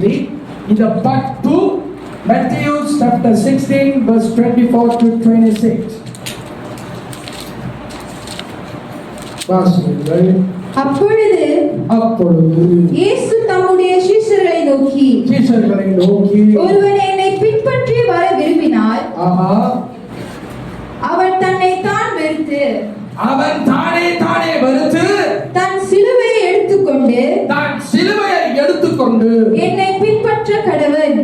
In the part 2, Matthew chapter 16 verse 24 to 26. வாசியுங்கள். அப்பொழுது இயேசு தம்முடைய சீஷர்களை நோக்கி ஒருவன் என்னை பின்பற்றி வர விரும்பினால் அவன் தன்னை தான் வெறுத்து தன் சிலுவையை எடுத்துக்கொண்டு என்னை பின்பற்ற கடவன்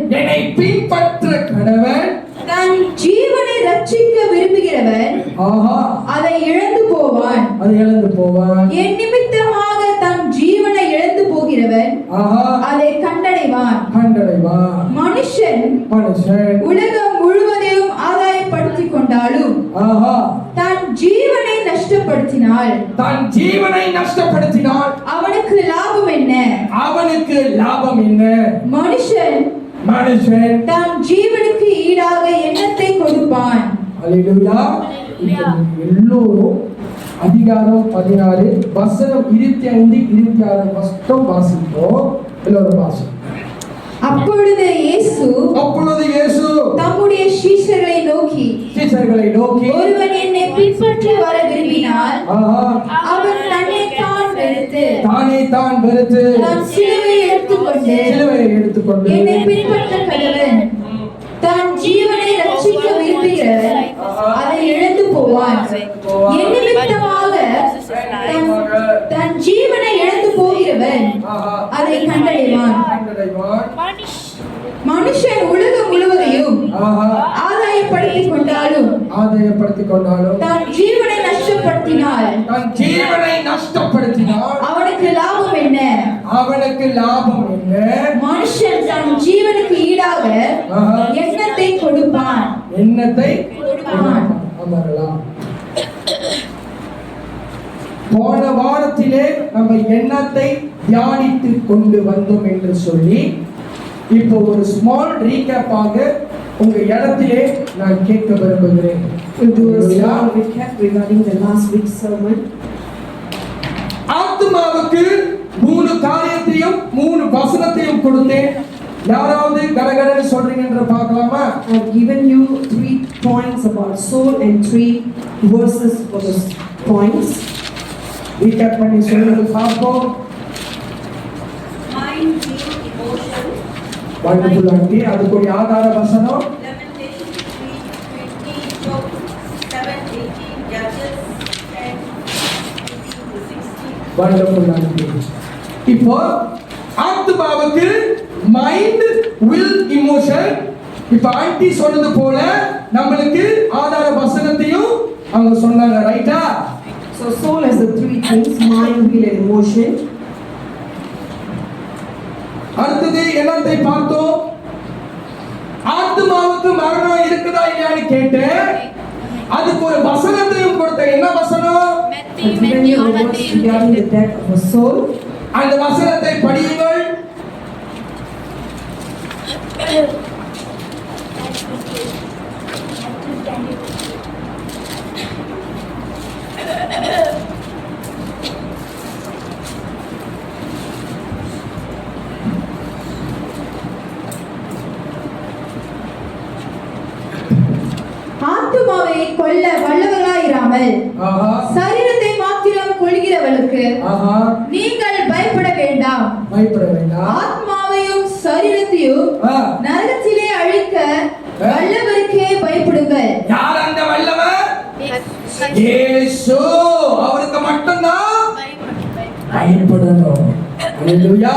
தன் ஜீவனை ரட்சிக்க விரும்புகிறவன் அதை இழந்து போவான். என் நிமித்தமாக தன் ஜீவனை இழந்து போகிறவன் அதை கண்டடைவான். மனுஷன் உலகம் முழுவதையும் ஆதாயப்படுத்திக் கொண்டாலும் தன் ஜீவனை நஷ்டப்படுத்தினால் அவனுக்கு லாபம் என்ன? மனுஷன் தன் ஜீவனுக்கு ஈடாக எண்ணத்தை கொடுப்பான். அல்லேலூயா. எல்லோரும் அதிகாரம் 16 வசனம் 25 26 வசனம் வாசிப்போம். எல்லோரும் வாசிப்போம். அப்பொழுது இயேசு தம்முடைய சீஷர்களை நோக்கி ஒருவன் என்னை பின்பற்றி வர விரும்பினால் அவன் தன்னை தான் வெறுத்து தன் சிலுவையை எடுத்துக்கொண்டு என்னை பின்பற்ற கடவன். தன் ஜீவனை ரட்சிக்க விரும்புகிறவன் அதை இழந்து போவான். என் நிமித்தமாக தன் ஜீவனை இழந்து போகிறவன் அதை கண்டடைவான். மனுஷன் உலகம் முழுவதையும் ஆதாயப்படுத்திக் கொண்டாலும் தன் ஜீவனை நஷ்டப்படுத்தினால் அவனுக்கு லாபம் என்ன? மனுஷன் தன் ஜீவனுக்கு ஈடாக எண்ணத்தை கொடுப்பான். போன வாரத்திலே நம்ம எண்ணத்தை தியானித்து கொண்டு வந்தோம் என்று சொல்லி இப்போ ஒரு ஸ்மால் ரீகேப்பாக உங்க இடத்திலே நான் கேட்க விரும்புகிறேன். ஆத்துமாவுக்கு 3 காரியத்தையும் 3 வசனத்தையும் கொடுத்தேன். யாராவது கடகடன்னு சொல்றீங்கன்ற பார்க்கலாமா? I have given you 3 points about soul and 3 verses for those points. Recap பண்ணி சொல்லுங்க பார்ப்போம். Mind, will, emotion. Wonderful aunty. அதுக்கு ஒரு ஆதார வசனம் Lamentations 3:20, Job 7:18, Judges 10:15-16. Wonderful aunty. இப்போ ஆத்மாவுக்கு மைண்ட், வில், இமோஷன். இப்போ ஆண்டி சொன்னது போல நம்மளுக்கு ஆதார வசனத்தையும் அவங்க சொன்னாங்க. ரைட்டா? So soul has the 3 things: mind, will and emotion. அடுத்தது என்னத்தை பார்த்தோம்? ஆத்மாவுக்கு மரணம் இருக்குதா இல்லையான்னு கேட்டேன். அதுக்கு ஒரு வசனத்தையும் கொடுத்தேன். என்ன வசனம்? Regarding the death of a soul. அந்த வசனத்தை படியுங்கள். ஆத்துமாவை கொல்ல வல்லவர்களாயிராமல் சரீரத்தை மாத்திரம் கொள்கிறவர்களுக்கு நீங்கள் பயப்பட வேண்டாம். ஆத்மாவையும் சரீரத்தையும் நரகத்திலே அழிக்க வல்லவருக்கே பயப்படுங்கள். யார் அந்த வல்லவர்? இயேசு. அவருக்கு மட்டும்தான் பயப்படணும். அல்லேலூயா.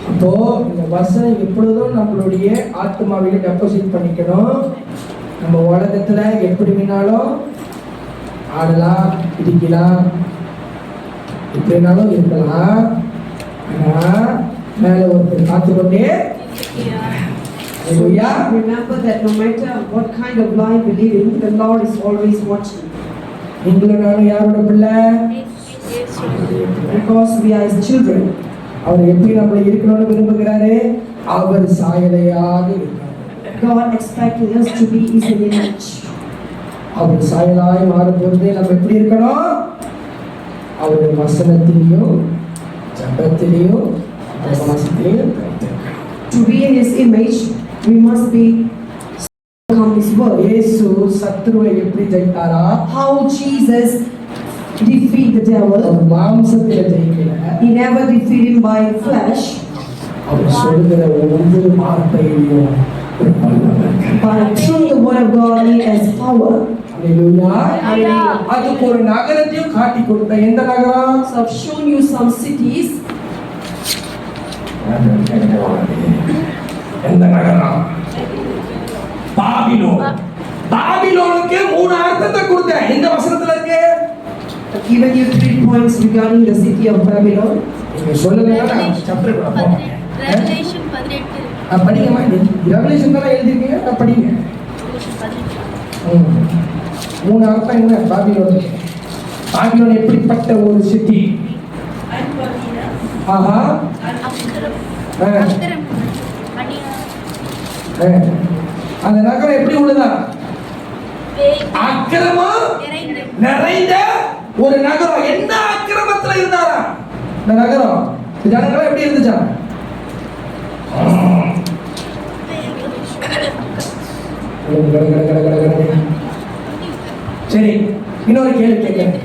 அப்போ இந்த வசனம் எப்பொழுதும் நம்மளுடைய ஆத்மாவில டெபாசிட் பண்ணிக்கணும். நம்ம உலகத்துல எப்படி வேணாலும் ஆடலாம், இடிக்கலாம், எப்படினாலும் இருக்கலாம். ஆனா மேல ஒருத்தர் காத்துக்கொண்டே. Remember that no matter what kind of life we live in, the Lord is always watching. நீங்களும் நானும் யாரோட பிள்ளை? Because we are His children. அவர் எப்படி நம்மளை இருக்கணும்னு விரும்புகிறாரு? அவர் சாயலையாக இருக்கிறார். God expecting us to be His image. அவர் சாயலாய் மாறும்போது நம்ம எப்படி இருக்கணும்? அவருடைய வசனத்திலையும் ஜபத்திலையும் வாசத்தில் வைத்திருக்கிறோம். To be in His image, we must be come His word. இயேசு சத்துருவை எப்படி ஜெயித்தாரா? How Jesus defeat the devil. Our மாம்சத்தில ஜெயிக்கல. He never defeat him by flesh, அவர் சொல்லுகிற ஒவ்வொரு வார்த்தையிலும் ஒரு வல்லமை இருக்கு. but through the word of God He has power. Hallelujah. Hallelujah. அதுக்கு ஒரு நகரத்தையும் காட்டி கொடுத்த. எந்த நகரம்? So I've shown you some cities. எந்த நகரம்? பாபிலோன். பாபிலோனுக்கு 3 அர்த்தத்தை கொடுத்தேன். எந்த வசனத்துல இருக்கு? I've given you 3 points regarding the city of Babylon. நீங்க சொல்லுங்க, நான் சாப்டர் கூட போறேன். Revelation 18. படிங்கம்மா. ரெவலேஷன் தானே எழுதிருக்கீங்க, படிங்க. Revelation 18. 3 அர்த்தம் என்ன பாபிலோன்? பாபிலோன் எப்படிப்பட்ட ஒரு சிட்டி? Unworthiness. ஆஹா. அக்கிரம். அநியாயம். அந்த நகரம் எப்படி உள்ளதா? பேய். அக்கிரமம் நிறைந்த. நிறைந்த ஒரு நகரம். என்ன அக்கிரமத்துல இருந்தாரா இந்த நகரம்? ஜனங்கள் எப்படி இருந்துச்சா? சரி, இன்னொரு கேள்வி கேட்கிறேன்.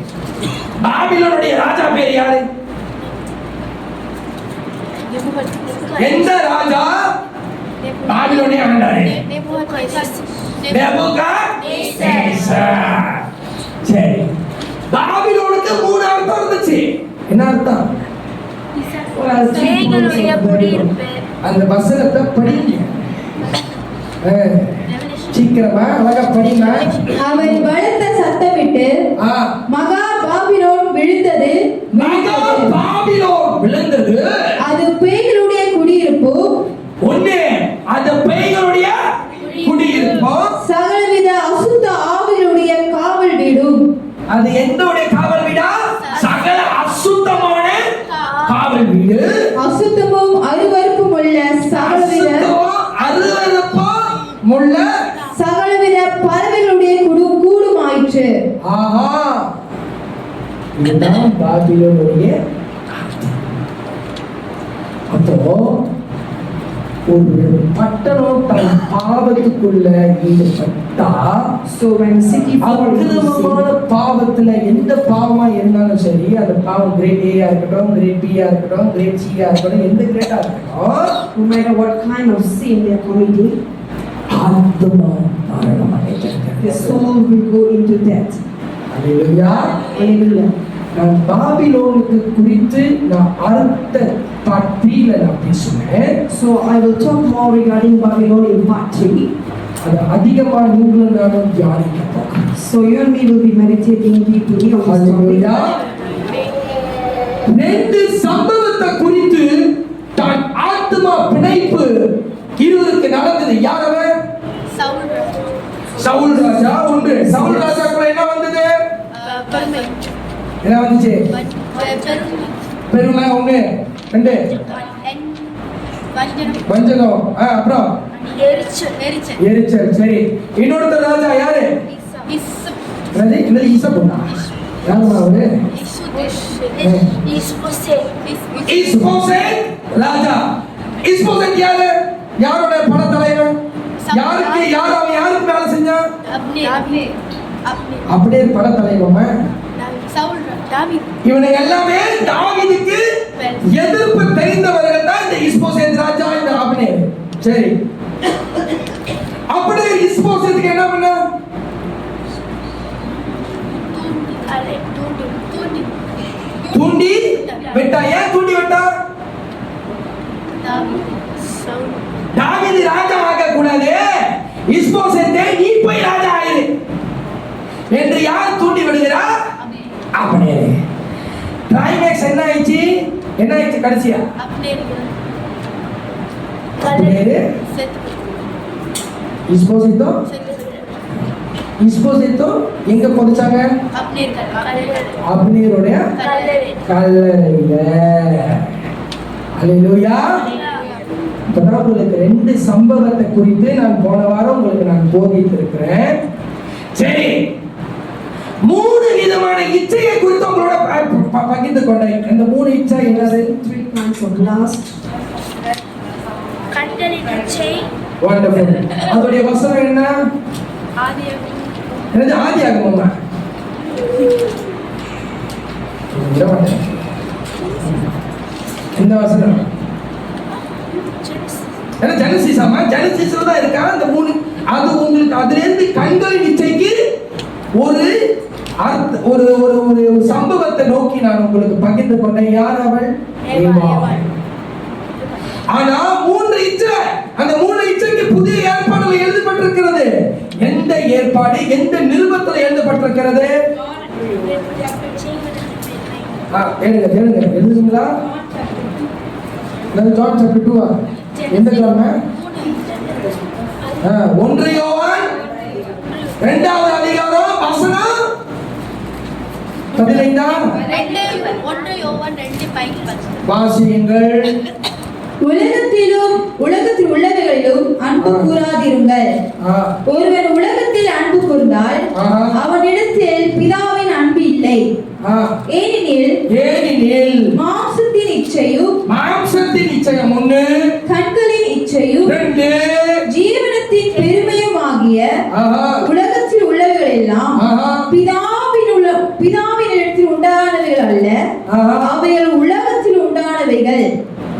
பாபிலோனுடைய ராஜா பேர் யாரு? எந்த ராஜா பாபிலோனை ஆண்டாரு? நேபுகாத்நேசர். சரி, பாபிலோனுக்கு 3 அர்த்தம் இருந்துச்சு. என்ன அர்த்தம்? பேய்களுடைய குடியிருப்பு. அந்த வசனத்தை படிங்க. சீக்கிரமா அழகா படிங்க. அவன் பலத்த சத்தமிட்டு ஆ, மகா பாபிலோன் விழுந்தது. மகா பாபிலோன் விழுந்தது. அது பேய்களுடைய குடியிருப்பு. ஒண்ணு, அந்த பேய்களுடைய குடியிருப்பு. சகலவித அசுத்த ஆவிகளுடைய காவல் வீடும். அது எந்தோடைய காவல் வீடா? சகல அசுத்தமான காவல் வீடு. அசுத்தமும் அருவருப்பும் உள்ள சகலவித அருவருப்பும் உள்ள சகலவித பறவைகளுடைய கூடுமாயிற்று. ஆஹா, இதுதான் பாபிலோனுடைய. அப்போ ஒரு பட்டணம் தன் பாவத்துக்குள்ள ஈடுபட்டா, So when city அக்கிரமமான பாவத்துல எந்த பாவமா இருந்தாலும் சரி, அந்த பாவம் கிரேட் ஏயா இருக்கட்டும், கிரேட் பியா இருக்கட்டும், கிரேட் சியா இருக்கட்டும், எந்த கிரேட்டா இருக்கட்டும், no matter what kind of sin they are committing, ஆத்மா மரணம் அடைகிறது. the soul will go into death. Hallelujah. Hallelujah. நான் பாபிலோனுக்கு குறித்து நான் அடுத்த part 3ல நான் பேசுவேன். So I will talk more regarding Babylon in part 3. அது அதிகமா நீங்களும் நானும் தியானிக்க போகிறோம். So you and me will be meditating deeply on this hallelujah. topic. 2 சம்பவத்தை குறித்து தான் ஆத்மா பிணைப்பு இருவருக்கு நடந்தது. யார் அவன்? சவுல் ராஜா. ஒன்று, சவுல் ராஜாக்குள்ள என்ன வந்தது? என்ன வந்துச்சு? பெருமை. ஒன்று. 2 வஞ்சகம். அப்புறம் எரிச்சல். சரி, இன்னொருத்தர் ராஜா யாரு? என்னது? என்னது? ஈசபோனா? யாருமா அவரு? இஸ்போசேத் ராஜா. இஸ்போசேத் யாரு? யாரோட படத்தலைவன்? யாருக்கு யார் அவன் யாருக்கு வேலை செஞ்சான்? அப்படியே படத்தலைவன். இவனுக்கு எல்லாமே தாவீதுக்கு எதிர்ப்பு தெரிந்தவர்கள் தான் இந்த இஸ்போசேத் ராஜா, இந்த அப்னேர். சரி, அப்படியே இஸ்போசேத்துக்கு என்ன பண்ண? தூண்டி விட்டா. ஏன் தூண்டி விட்டா? தாவீது ராஜா ஆக கூடாது, இஸ்போசேத்தே நீ போய் ராஜா ஆயிரு என்று யார் தூண்டி விடுகிறா? அப்னேர். கிளைமேக்ஸ் என்ன ஆயிடுச்சு? என்ன ஆயிடுச்சு கடைசியா? அப்னேர் இஸ்போசேத்தோ எங்க புதைச்சாங்க? அப்னேருடைய கல்லறையில. அல்லேலூயா. இப்பதான் உங்களுக்கு 2 சம்பவத்தை குறித்து நான் போன வாரம் உங்களுக்கு நான் போதித்திருக்கிறேன். சரி, 3 விதமான இச்சையை குறித்து உங்களோட பகிர்ந்து கொண்டேன். அந்த 3 இச்சை என்னது? 3 kinds of lust. கண்களின் இச்சை Wonderful. அதோடைய வசனம் என்ன? ஆதியாகமம் என்னது ஆதியாகமமா? இந்த வசனம் என்ன? ஜெனசிஸாமா? ஜெனசிஸ்ல தான் இருக்கா அந்த மூணு. அது உங்களுக்கு அதிலிருந்து கண்களின் இச்சைக்கு ஒரு ஒரு ஒரு ஒரு சம்பவத்தை நோக்கி நான் உங்களுக்கு பகிர்ந்து கொண்டேன். யார் அவள்? ஏவாள். ஆனா மூன்று இச்சை, அந்த மூணு இச்சைக்கு புதிய ஏற்பாடுல எழுதப்பட்டிருக்கிறது. எந்த ஏற்பாடு, எந்த நிருபத்தில் எழுதப்பட்டிருக்கிறது? கேளுங்க கேளுங்க, எழுதுங்களா? ஜான் சாப்டர் 2 எந்த ஜான்? 1 யோவான் 2வது அதிகாரம் வசனம் 15. 1 யோவான் 2:15 வாசியுங்கள். உலகத்திலும் உலகத்தில் உள்ளவைகளிலும் அன்பு கூறாதிருங்கள். ஒருவன் உலகத்தில் அன்பு கூர்ந்தால் அவனிடத்தில் பிதாவின் அன்பு இல்லை. ஏனெனில் மாம்சத்தின் இச்சையும் ஒன்று, கண்களின் இச்சையும் 2, ஜீவனத்தின் பெருமையும் ஆகிய உலகத்தில் உள்ளவைகள் எல்லாம் பிதாவினிடத்தில் உண்டானவைகள் அல்ல, அவைகள் உலகத்தில் உண்டானவைகள்.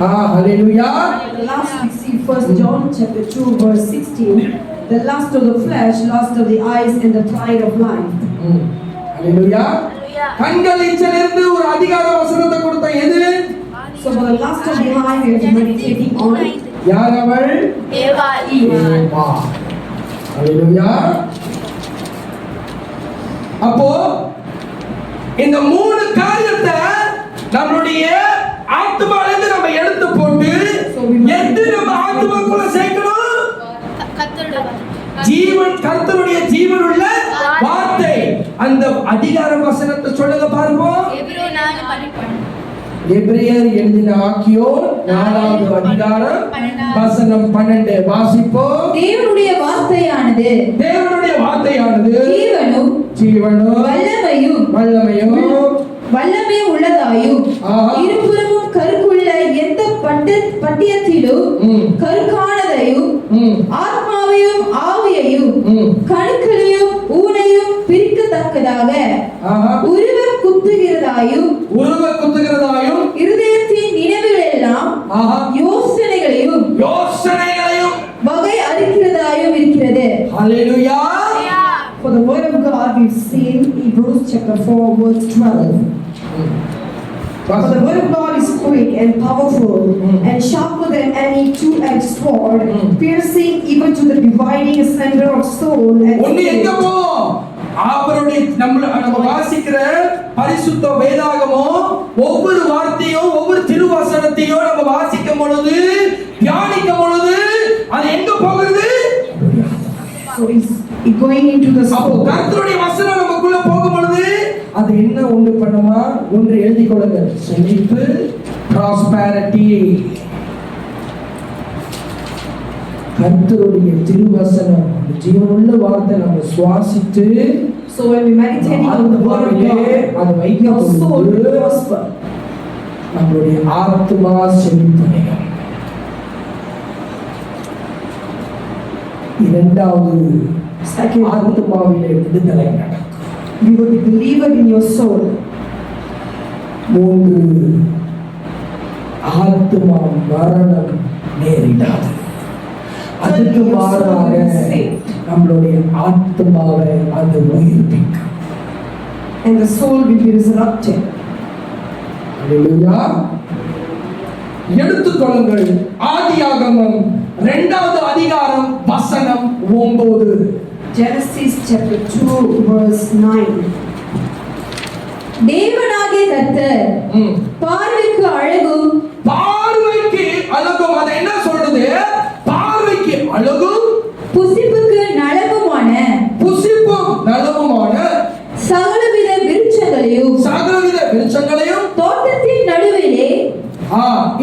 Hallelujah. The last we see 1 John chapter 2 verse 16. The lust of the flesh, lust of the eyes, and the pride of life. Hallelujah. கண்கள் இச்சையிலிருந்து ஒரு அதிகார வசனத்தை கொடுத்த எது? So for the lust of the eye we are meditating on. யார் அவள்? ஏவாள். Hallelujah. அப்போ இந்த மூணு காரியத்தை நம்மளுடைய ஆத்மாவிலிருந்து நம்ம எடுத்து போட்டு எது நம்ம ஆத்மாக்குள்ள சேர்க்கணும்? ஜீவன், கர்த்தருடைய ஜீவன் உள்ள வார்த்தை. அந்த அதிகார வசனத்தை சொல்லுங்க பார்ப்போம். எபிரேயர் எழுதின ஆக்கியோர் 4வது அதிகாரம் வசனம் 12 வாசிப்போம். தேவனுடைய வார்த்தையானது ஜீவனும் வல்லமை உள்ளதாயும் இருபுறமும் கருக்குள்ள எந்த பட்டியத்திலும் கருக்கானதையும் ஆத்மாவையும் ஆவியையும் கணுக்களையும் ஊனையும் பிரிக்கத்தக்கதாக உருவ குத்துகிறதாயும் இருதயத்தின் நினைவுகள் எல்லாம் யோசனைகளையும் வகை அறிக்கிறதாயும் இருக்கிறது. Hallelujah. For the word of God we've seen Hebrews chapter 4 verse 12. For the word of God is quick and powerful and sharper than any two-edged sword, piercing even to the dividing center of soul and spirit. அவருடைய நம்ம வாசிக்கிற பரிசுத்த வேதாகமோ ஒவ்வொரு வார்த்தையும் ஒவ்வொரு திருவசனத்தையும் நம்ம வாசிக்கும் பொழுது, தியானிக்கும் பொழுது அது எங்க போகுது? So it's going into the soul. கர்த்தருடைய வசனம் நமக்குள்ள போகும் பொழுது அது என்ன ஒன்று பண்ணுமா? ஒன்று எழுதி கொள்ளுங்க. செழிப்பு, prosperity. கர்த்தருடைய திருவசனம், ஜீவனுள்ள வார்த்தை நம்ம சுவாசித்து, So when we meditate on the word of God, your soul will prosper. நம்முடைய ஆத்மா செழிப்படையும். இரண்டாவது ஆத்மாவிலே விடுதலை நடக்கும். You will be delivered in your soul. 3, ஆத்மா மரணம் நேரிடாது. அதுக்கு மாறாக நம்மளுடைய ஆத்மாவை அது உயிர்ப்பிக்கும். And the soul will be resurrected. Hallelujah. எடுத்துக்கொள்ளுங்கள் ஆதியாகமம் 2வது அதிகாரம் வசனம் 9. Genesis chapter 2 verse 9. தேவனாகிய கர்த்தர் பார்வைக்கு அழகும் அது என்ன சொல்றது? பார்வைக்கு அழகும் புசிப்புக்கு நலவுமான சகலவித விருட்சங்களையும் தோட்டத்தின் நடுவிலே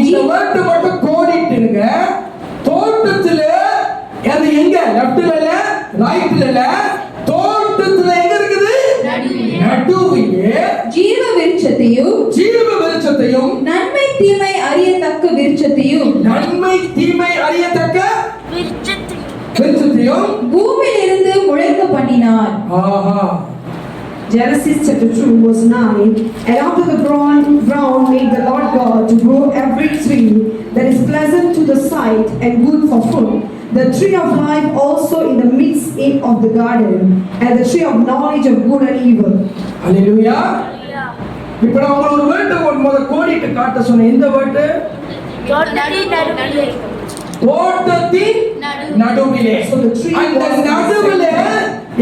இந்த வேர்ட் மட்டும் கோடிட்டுங்க. தோட்டத்துல அது எங்க? லெஃப்ட்ல இல்ல, ரைட்ல இல்ல, தோட்டத்துல எங்க இருக்குது? நடுவிலே ஜீவ விருட்சத்தையும் நன்மை தீமை அறியத்தக்க விருட்சத்தையும் நன்மை தீமை அறியத்தக்க விருட்சத்தை விருட்சத்தையும் பூமியிலிருந்து முளைக்க பண்ணினார். ஆஹா. Genesis chapter 2 verse 9. And after the ground made the Lord God to grow every tree that is pleasant to the sight and good for food, the tree of life also in the midst of the garden, and the tree of knowledge of good and evil. ஹalleluya. இப்போ நான் உங்களுக்கு ஒரு word முதல்ல கோடிட்டு காட்ட சொன்னேன். இந்த word தோட்டத்தின் நடுவிலே. அந்த நடுவிலே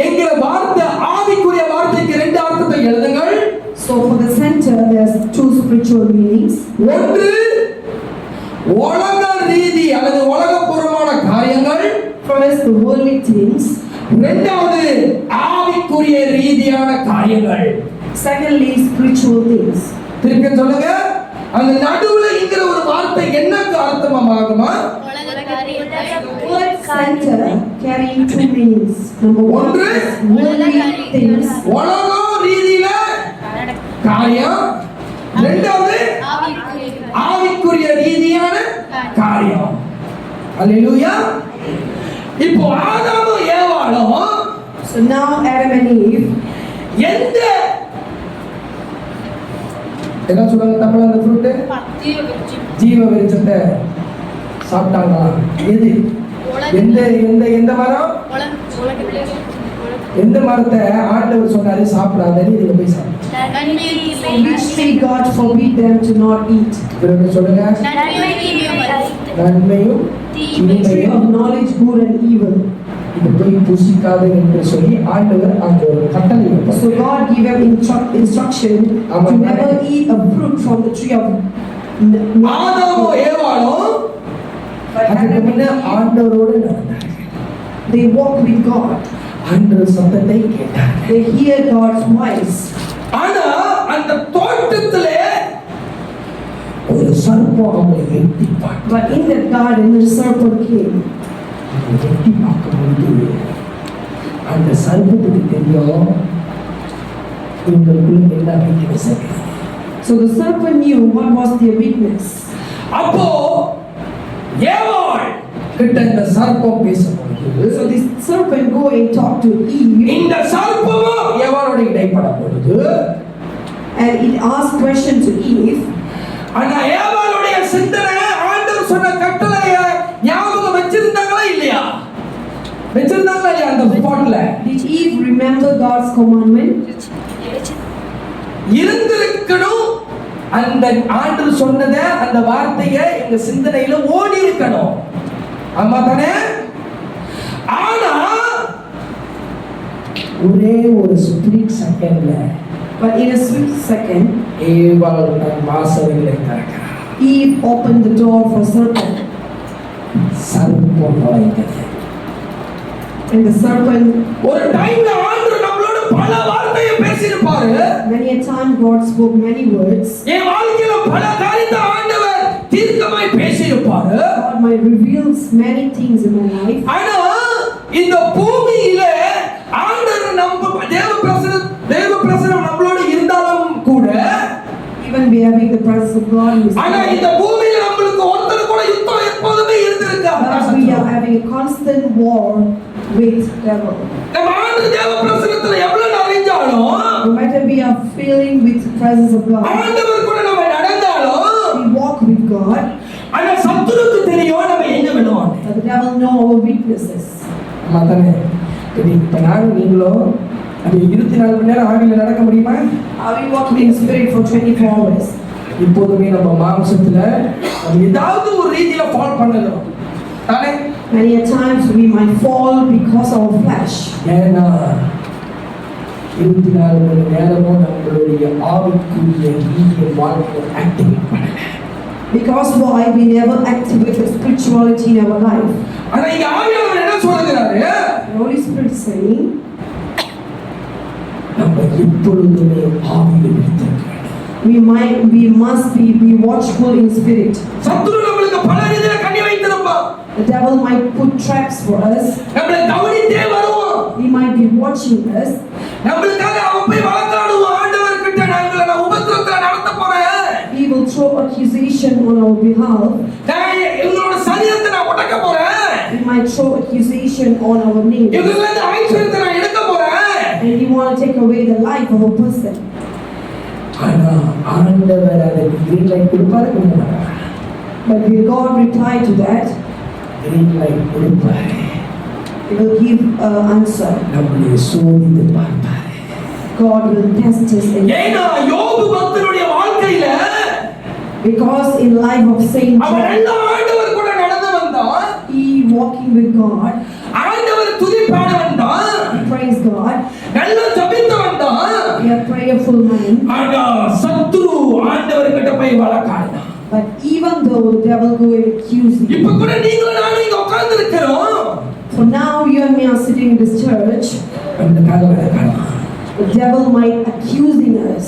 என்கிற வார்த்தை ஆவிக்குரிய வார்த்தைக்கு ரெண்டு அர்த்தத்தை எழுதுங்கள். So for the center there's two spiritual meanings. ஒன்று உலக ரீதி அல்லது உலகபூர்வமான காரியங்கள். First the worldly things. இரண்டாவது ஆவிக்குரிய ரீதியான காரியங்கள். Secondly spiritual things. திருப்பி சொல்லுங்க. அந்த நடுவுலங்கிற ஒரு வார்த்தை என்னக்கு அர்த்தமாகுமா? Word center carrying two meanings. Number one, worldly things. உலக ரீதியில காரியம். இரண்டாவது ஆவிக்குரிய ரீதியான காரியம். ஹalleluya. இப்போ ஆதாமும் ஏவாளும் So now Adam and Eve, எந்த என்ன சொல்றாங்க தமிழ்ல அந்த ஃப்ரூட் ஜீவ விருட்சத்தை சாப்பிட்டாங்களா? எது எந்த எந்த எந்த மரம்? எந்த மரத்தை ஆண்டவர் சொன்னாரு சாப்பிடாதன்னு இதுல போய் சாப்பிடு. which tree God forbid them to not eat? திரும்ப சொல்லுங்க. நன்மையும் Tree தீமையும் of knowledge, good and evil. இது போய் புசிக்காது என்று சொல்லி ஆண்டவர் அங்க ஒரு கட்டளை வைப்பார். So God gave them instruction to never eat a fruit from the tree of ஆதாமும் ஏவாளும் அதுக்கு முன்ன ஆண்டவரோடு நடந்தாங்க. they walk with God. ஆண்டவர் சத்தத்தை கேட்டாங்க. They hear God's voice. ஆனா அந்த தோட்டத்திலே ஒரு சர்ப்பம் அவங்களை எட்டி பார்த்தது. But in that garden the serpent came. எட்டி பார்க்கும்போது அந்த சர்ப்பத்துக்கு தெரியும் இவங்களுக்குள்ள என்ன வீக்னஸ் இருக்கு. So the serpent knew what was their weakness. அப்போ ஏவாள் கிட்ட இந்த சர்ப்பம் பேசும்போது So this serpent go and talk to Eve, இந்த சர்ப்பமும் ஏவாளோட இடைப்படும் பொழுது and it asked question to Eve. ஆனா ஏவாளுடைய சிந்தனை ஆண்டவர் சொன்ன கட்டளையை ஞாபகம் வச்சிருந்தாங்களா இல்லையா? வச்சிருந்தாங்களா இல்லையா? அந்த ஸ்பாட்ல Did Eve remember God's commandment? இருந்திருக்கணும். அந்த ஆண்டவர் சொன்னத அந்த வார்த்தையை எங்க சிந்தனையில ஓடி இருக்கணும். ஆமா தானே? ஆனா ஒரே ஒரு ஸ்பிளிட் செகண்ட்ல But in a split second, ஏவாள் தன் வாசல்களை திறக்கிறார். Eve opened the door for serpent, சர்ப்பம் நுழைந்தது. and the serpent. ஒரு டைம்ல ஆண்டவர் நம்மளோட பல வார்த்தையை பேசியிருப்பாரு. Many a time God spoke many words. என் வாழ்க்கையில பல காரியத்தை ஆண்டவர் தீர்க்கமாய் பேசியிருப்பாரு. God might reveals many things in my life. ஆனா இந்த பூமியில ஆண்டவர் நம்ம தேவ பிரசனம் நம்மளோட இருந்தாலும் கூட Even we having the presence of God in this ஆனா life, இந்த பூமியில நம்மளுக்கு ஒருத்தர் கூட யுத்தம் எப்போதுமே இருந்திருக்காது. but we are having a constant war with devil. நம்ம ஆண்டவர் தேவ பிரசனத்துல எவ்வளவு நிறைஞ்சாலும் No matter we are filling with the presence of God, ஆண்டவர் கூட நம்ம நடந்தாலும் we walk with God, ஆனா சத்துருக்கு தெரியும் நம்ம எங்க விடுவோம். but the devil know our weaknesses. மதனே இப்ப நானும் நீங்களும் அது 24 மணி நேரம் ஆவியில நடக்க முடியுமா? Are we walking in spirit for 24 hours? இப்போதுமே நம்ம மாம்சத்துல நம்ம ஏதாவது ஒரு ரீதியில ஃபால் பண்ணலாம் தானே? Many a times we might fall because of our flesh. ஏன்னா 24 மணி நேரமும் நம்மளுடைய ஆவிக்குரிய ரீதியை வாழ்க்கை ஆக்டிவேட் பண்ணல. Because why we never activate the spirituality in our life. ஆனா இங்க ஆவியானவர் என்ன சொல்றாரு? The Holy Spirit is saying, நம்ம எப்பொழுதுமே ஆவியில் இருக்க வேண்டும். we must be watchful in spirit. சத்துரு நம்மளுக்கு பல ரீதியில கண்ணி வைத்திருப்பான். The devil might put traps for us. நம்மளை கவனித்தே வருவான். He might be watching us. நம்மளுக்காக அவன் போய் வழக்காடுவான். ஆண்டவர் கிட்ட நான் உபத்திரத்துல நடத்த போறேன். He will throw accusation on our behalf. நான் இவங்களோட சரீரத்தை நான் உடைக்க போறேன். He might throw accusation on our name. இவங்கள இருந்து ஐஸ்வரியத்தை நான் எடுக்க போறேன். And he want to take away the life of a person. ஆனா ஆண்டவர் அதுக்கு கிரீன் லைட் கொடுப்பாரு கொடுப்பாரு. But will God reply to that? Green light கொடுப்பாரு. He will give an answer. நம்மளை சோதித்து பார்ப்பாரு. God will test us in ஏன்னா யோபு பக்தனுடைய வாழ்க்கையில because in life of Saint அவன் Job, எல்லா ஆண்டவர் கூட நடந்து வந்தான். he walking with God, ஆண்டவர் துதிப்பாட வந்தான். he praise God, நல்ல ஜெபித்து வந்தான். he a prayerful man. ஆனா சத்துரு ஆண்டவர் கிட்ட போய் வழக்காடினான். But even though the devil go and accuse him, இப்ப கூட நீங்களும் நானும் இங்க உட்கார்ந்து இருக்கிறோம். so now you and me are sitting in this church, அந்த கால வழக்காடுவான். the devil might accusing us.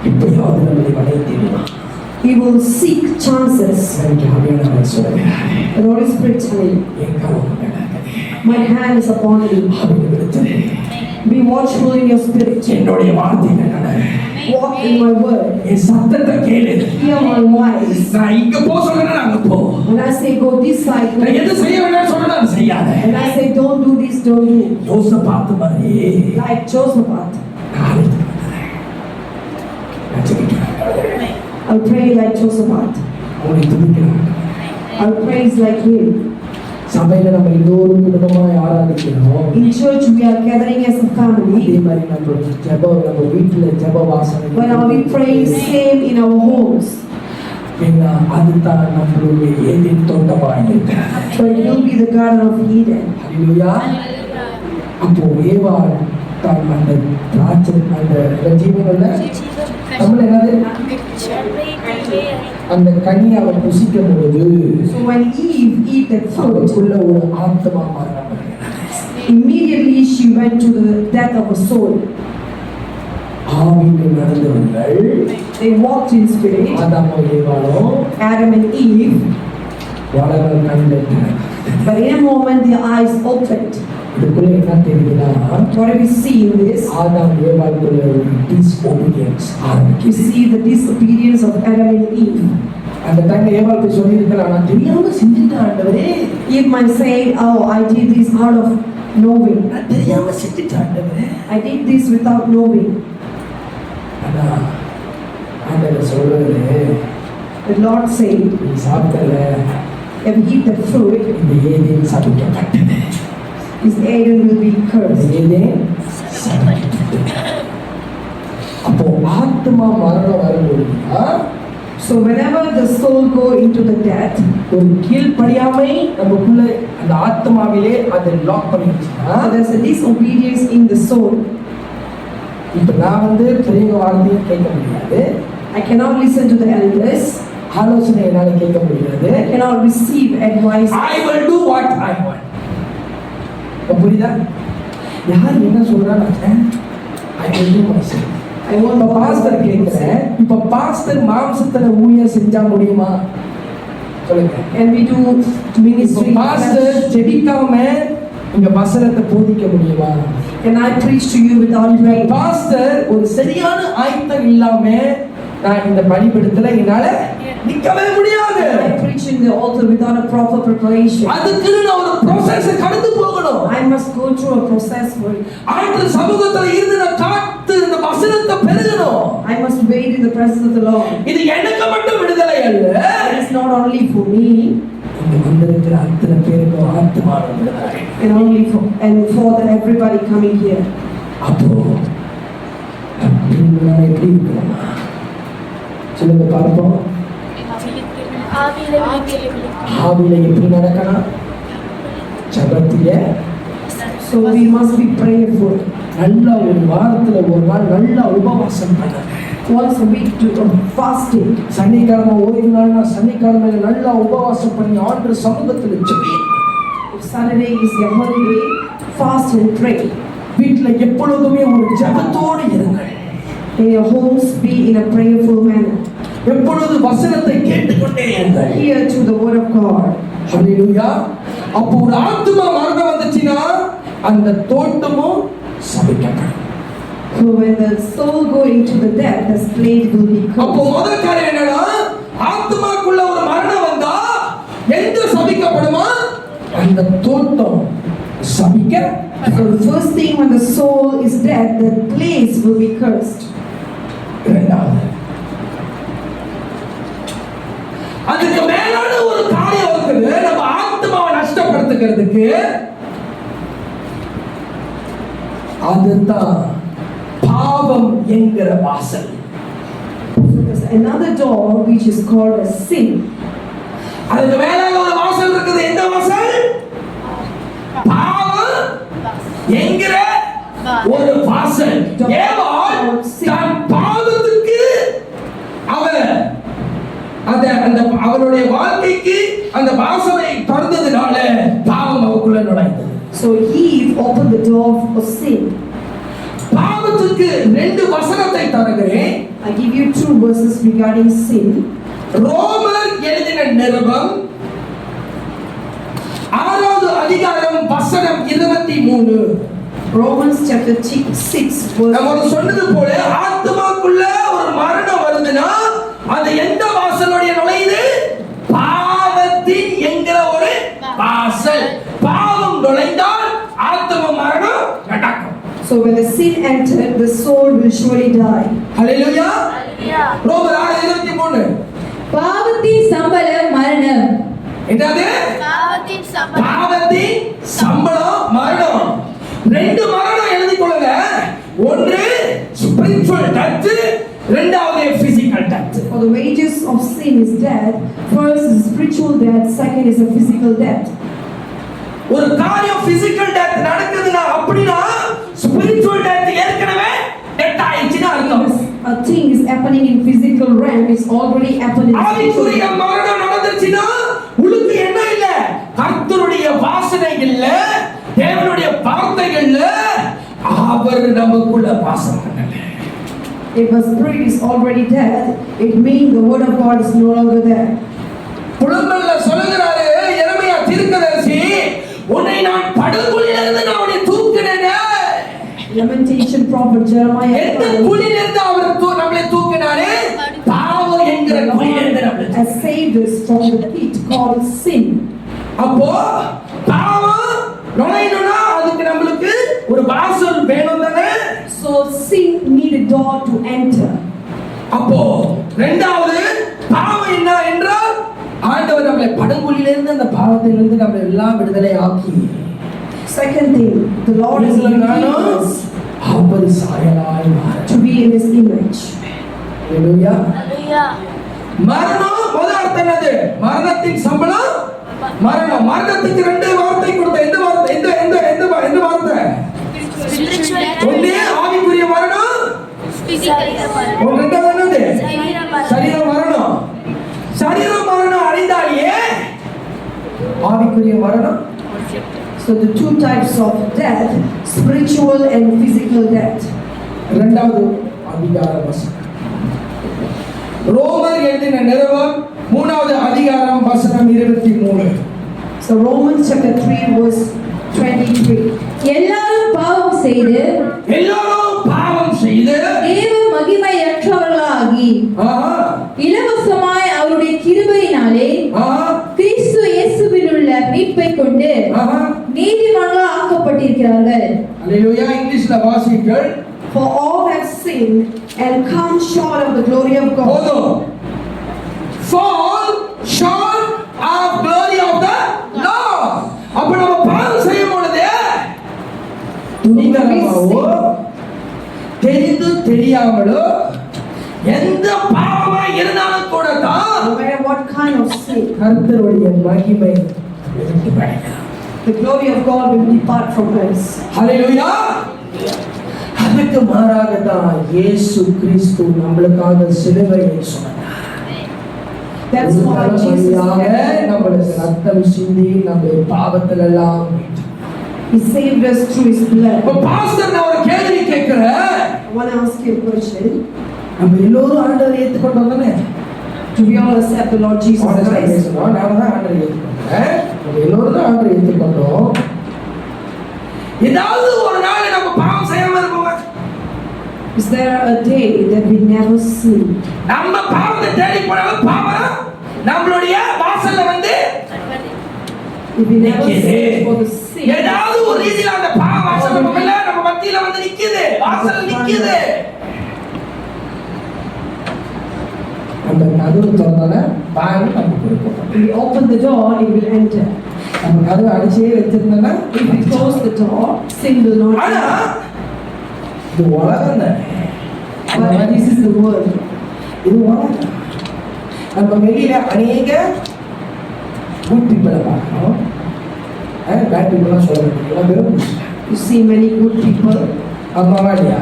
இப்பயாவது நம்மளை வளைத்தேடுவான். He will seek chances. எனக்கு ஆவியானவர் சொல்லுகிறார். The Holy Spirit telling, N garam மேலாகவே. my hand is upon you. ஆவியை விடுத்ததே. Be watchful in your spirit. என்னுடைய வார்த்தைகள் நட. Walk in my word. என் சத்தத்தை கேளு. Hear my voice. நான் இங்க போ சொல்றேன்னா அங்க போ. When I say go this side, go நான் எது செய்ய வேண்டாம் சொல்றேன்னா அதை செய்யாத. when I say don't do this, don't do it. யோசபாத் மாதிரி Like Josaphat, காரியத்தை பண்ணுறேன். நான் ஜெபிக்கிறேன். I'll pray like Josaphat. உன்னை துதிக்கிறேன். I'll praise like him. சபையில நம்ம எல்லோரும் குடும்பமாய் ஆராதிக்கிறோம். In church we are gathering as a அதே family. மாதிரி நம்ம வீட்டுல ஜெப வாசனை. When are we praying same in our homes? ஏன்னா அதுதான் நம்மளுடைய ஏதேன் தோட்டமாய் இருக்கிறது. So it will be the Garden of Eden. ஹல்லேலூயா. அப்போ ஏவாள் தான் அந்த திராட்சை அந்த ஜீவனுள்ள நம்மள என்னது அந்த கனியை அவன் புசிக்கும் பொழுது So when Eve eat that fruit, அவளுக்குள்ள ஒரு ஆத்மா மரணம் வருகிறது. immediately she went to the death of a soul. ஆவியில் நடந்தவர்கள் They walked in spirit. ஆதாமும் ஏவாளும் Adam and Eve, வளர்கள் கண்டு but in a moment their eyes opened. இதுக்குள்ள என்ன தெரியுதுன்னா What do we see in this? ஆதாம் ஏவாளுக்குள்ள ஒரு disobedience We ஆரம்பிக்குது. see the disobedience of Adam and Eve. அந்த டைம்ல ஏவாள் போய் சொல்லியிருக்கலாம், நான் தெரியாம செஞ்சுட்டேன் ஆண்டவரே, Eve might say, oh, I did this out of knowing. நான் தெரியாம செஞ்சுட்டேன் ஆண்டவரே. I did this without knowing. ஆனா ஆண்டவர் சொல்றாரு, The Lord said, நீ சாப்பிடல, if you eat the fruit, இந்த ஏதேன் சபிக்கப்பட்டது. his Eden will be இந்த cursed. ஏதேன் சபிக்கப்பட்டது. அப்போ ஆத்மா மரணம் வரும்போதுனா So whenever the soul go into the death, ஒரு கீழ்ப்படியாமை நமக்குள்ள அந்த ஆத்மாவிலே அதை லாக் பண்ணி வச்சுன்னா, there's a disobedience in the soul. இப்ப நான் பெரியவங்க வார்த்தையும் கேட்க முடியாது, I cannot listen to the elders. ஆலோசனை என்னால கேட்க முடியாது. I cannot receive advice. I will do what I want. இப்ப புரியுதா? யார் என்ன சொல்றாங்க? I will do myself. I want இப்ப பாஸ்டர் கேட்கிறேன், இப்ப பாஸ்டர் மாம்சத்துல ஊழியம் செஞ்சா முடியுமா சொல்லுங்க? and we do இப்ப ministry. பாஸ்டர் ஜெபிக்காம இங்க வசனத்தை போதிக்க முடியுமா? Can I preach to you without praying? Pastor ஒரு சரியான ஆயத்தம் இல்லாம நான் இந்த பலிபீடத்துல என்னால நிக்கவே முடியாது. Can I preach in the altar without a proper preparation? அதுக்கு நான் ஒரு process கடந்து போகணும். I must go through a process for it. ஆண்டவர் சமூகத்துல இருந்து நான் காத்து இந்த வசனத்தை பெறணும். I must wait in the presence of the Lord. இது எனக்கு மட்டும் விடுதலை அல்ல, It is not only for me இங்க வந்திருக்கிற அத்தனை பேருக்கும் ஆத்மான விடுதலை. and only for the everybody coming here. அப்போ நான் எப்படி இருக்கணும் சொல்லுங்க பார்ப்போம். ஆவியில எப்படி நடக்கணும்? ஜெபத்திலே So we must be prayerful. நல்ல ஒரு வாரத்துல ஒரு நாள் நல்ல உபவாசம் பண்ணுங்க. Once a week to fasting. சனிக்கிழமை ஓய்வு நாள்னா சனிக்கிழமையில நல்ல உபவாசம் பண்ணி ஆண்டவர் சமூகத்துல JP. If Saturday is your holiday, fast and pray. வீட்டுல எப்பொழுதுமே ஒரு ஜெபத்தோடு இருங்கள். In your homes, be in a prayerful manner. எப்பொழுது வசனத்தை கேட்டுக்கொண்டே இருங்கள். Hear to the word of God. ஹல்லேலூயா. அப்போ ஒரு ஆத்மா மரணம் வந்துச்சுன்னா அந்த தோட்டமும் சபிக்கப்படும். So when the soul go into the death, the slave will be அப்போ cursed. முதல் காரியம் என்னன்னா ஆத்மாக்குள்ள ஒரு மரணம் வந்தா எந்த சபிக்கப்படுமா? அந்த தோட்டம் சபிக்க. So the first thing, when the soul is dead, the place will be cursed. இரண்டாவது, அதுக்கு மேலான ஒரு காரியம் இருக்குது. நம்ம ஆத்மாவை நஷ்டப்படுத்துகிறதுக்கு அதுதான் பாவம் என்கிற வாசல். So there's another door which is called a sin. அதுக்கு மேலாக ஒரு வாசல் இருக்குது. எந்த வாசல்? பாவம் என்கிற ஒரு வாசல். ஏவாள் தன் பாவத்துக்கு அவளுடைய வாழ்க்கைக்கு அந்த வாசலை திறந்ததுனால பாவம் அவளுக்குள்ள நுழைந்தது. So Eve opened the door for sin. பாவத்துக்கு ரெண்டு வசனத்தை தருகிறேன். I give you two verses regarding sin. ரோமர் எழுதின நிருபம் 6வது அதிகாரம் வசனம் 23. Romans chapter 6 verse. நம்ம சொன்னது போல ஆத்மாக்குள்ள ஒரு மரணம் வருதுன்னா அது எந்த வாசலுடைய நுழையுது? பாவத்தின் என்கிற ஒரு வாசல். பாவம் நுழைந்தால் ஆத்ம மரணம் நடக்கும். So when the sin entered, the soul will surely die. Hallelujah. Hallelujah. ரோமர் 6:23. பாவத்தின் சம்பளம் மரணம். என்னது? பாவத்தின் சம்பளம். பாவத்தின் சம்பளம் மரணம். ரெண்டு மரணம் எழுதி கொள்ளுங்க. ஒன்று ஸ்பிரிச்சுவல் டெத், இரண்டாவது physical death. For the wages of sin is death. First is spiritual death, second is a physical death. ஒரு காரியம் பிசிக்கல் டெத் நடக்குதுன்னா அப்படினா ஸ்பிரிச்சுவல் டெத் ஏற்கனவே டெத் ஆயிடுச்சுன்னு அர்த்தம். A thing is happening in physical realm, is already happening in spiritual ஆவிக்குரிய realm. மரணம் நடந்துச்சுன்னா உங்களுக்கு என்ன இல்ல? கர்த்தருடைய வாசனை இல்ல, தேவனுடைய வார்த்தைகள் இல்ல, அவர் நமக்குள்ள வாசம் பண்ணல. If a spirit is already dead, it means the word of God is no longer there. புலம்பல்ல சொல்லுகிறாரு எரேமியா தீர்க்கதரிசி, உன்னை நான் படுகுழியிலிருந்து நான் உன்னை தூக்கினேனே. Lamentation prophet Jeremiah எந்த குழியிலிருந்து அவர் நம்மளை தூக்கினாரு? பாவம் என்கிற குழியிலிருந்து நம்மளை has saved us from the pit called sin. அப்போ பாவம் நுழையணும்னா அதுக்கு நம்மளுக்கு ஒரு வாசல் வேணும் தானே? So sin need a door to enter. அப்போ இரண்டாவது பாவம் என்ன என்றால் ஆண்டவர் நம்மளை படுகுழியிலிருந்து அந்த பாவத்திலிருந்து நம்மளை எல்லாம் விடுதலை ஆக்கி Second thing, the Lord is நானும் leading us அவர் சாயலாய் மாற. to be in His image. Hallelujah. Hallelujah. மரணம் முதல் அர்த்தம் என்னது? மரணத்தின் சம்பளம் மரணம். மரணத்துக்கு ரெண்டு வார்த்தை கொடுத்த. எந்த வார்த்தை? எந்த வார்த்தை? Spiritual ஒண்ணு ஆவிக்குரிய மரணம், physical மரணம். ரெண்டாவது என்னது? சரீர மரணம். சரீர மரணம். சரீர மரணம் அடைந்தாலே ஆவிக்குரிய மரணம். So the two types of death, spiritual and physical death. இரண்டாவது அதிகார வசனம் ரோமர் எழுதின நிருபம் 3வது அதிகாரம் வசனம் 23. So Romans chapter 3 verse 23. எல்லாரும் பாவம் செய்து எல்லாரும் பாவம் செய்து தேவ மகிமையற்றவர்களாகி ஆஹா, இலவசமாய் அவருடைய கிருபையினாலே ஆஹா, கிறிஸ்து இயேசுவிலுள்ள மீட்பை கொண்டு ஆஹா. நீதிமான்களாக ஆக்கப்பட்டிருக்கிறார்கள். அல்லேலூயா. இங்கிலீஷ்ல வாசிங்கள். For all have sinned and come short of the glory of God. போதும். Fall short of glory of the Lord. அப்ப நம்ம பாவம் செய்யும் பொழுது துணிகரமாவோ தெரிந்து தெரியாமலோ எந்த பாவமா இருந்தாலும் கூட தான் No matter what kind of sin, கர்த்தருடைய மகிமை எடுத்து போயிடும். the glory of God will depart from us. ஹல்லேலூயா. அதுக்கு மாறாக தான் இயேசு கிறிஸ்து நம்மளுக்காக சிலுவையை சுமந்தார். That's why Jesus நம்மளுக்கு ரத்தம் சிந்தி நம்முடைய பாவத்தில் எல்லாம் He saved us through His blood. இப்ப பாஸ்டர் நான் ஒரு கேள்வி கேட்கிறேன். I want to ask you a question. நம்ம எல்லோரும் ஆண்டவரை ஏற்றுக்கொண்டோம் தானே? Do we all accept the Lord Jesus Christ? நான் தான் ஆண்டவரை ஏற்றுக்கொண்டேன். நம்ம எல்லோரும் தான் ஆண்டவரை ஏற்றுக்கொண்டோம். ஏதாவது ஒரு நாள் நம்ம பாவம் செய்யாம இருப்போம். Is there a day that we never sleep? நம்ம பாவத்தை தேடி போனாலும் பாவம் நம்மளுடைய வாசல்ல வந்து If we never நிக்குது. search for the sin, ஏதாவது ஒரு ரீதியில அந்த பாவ வாசல் நம்ம மத்தியில வந்து நிக்குது, வாசல் நிக்குது. அந்த கதவு திறந்தால பாவம் நமக்கு இருக்கும். if we open the door, it will enter. நம்ம கதவை அடிச்சே வச்சிருந்தோம்னா If we close the door, sin will not ஆனா enter. இது உலகம் தானே. But this is the world. இது உலகம். நம்ம வெளியில அநேக குட் பீப்பிளை பார்க்கணும், பேட் பீப்புளாக சொல்ல முடியும். You see many good people. ஆமாவா இல்லையா?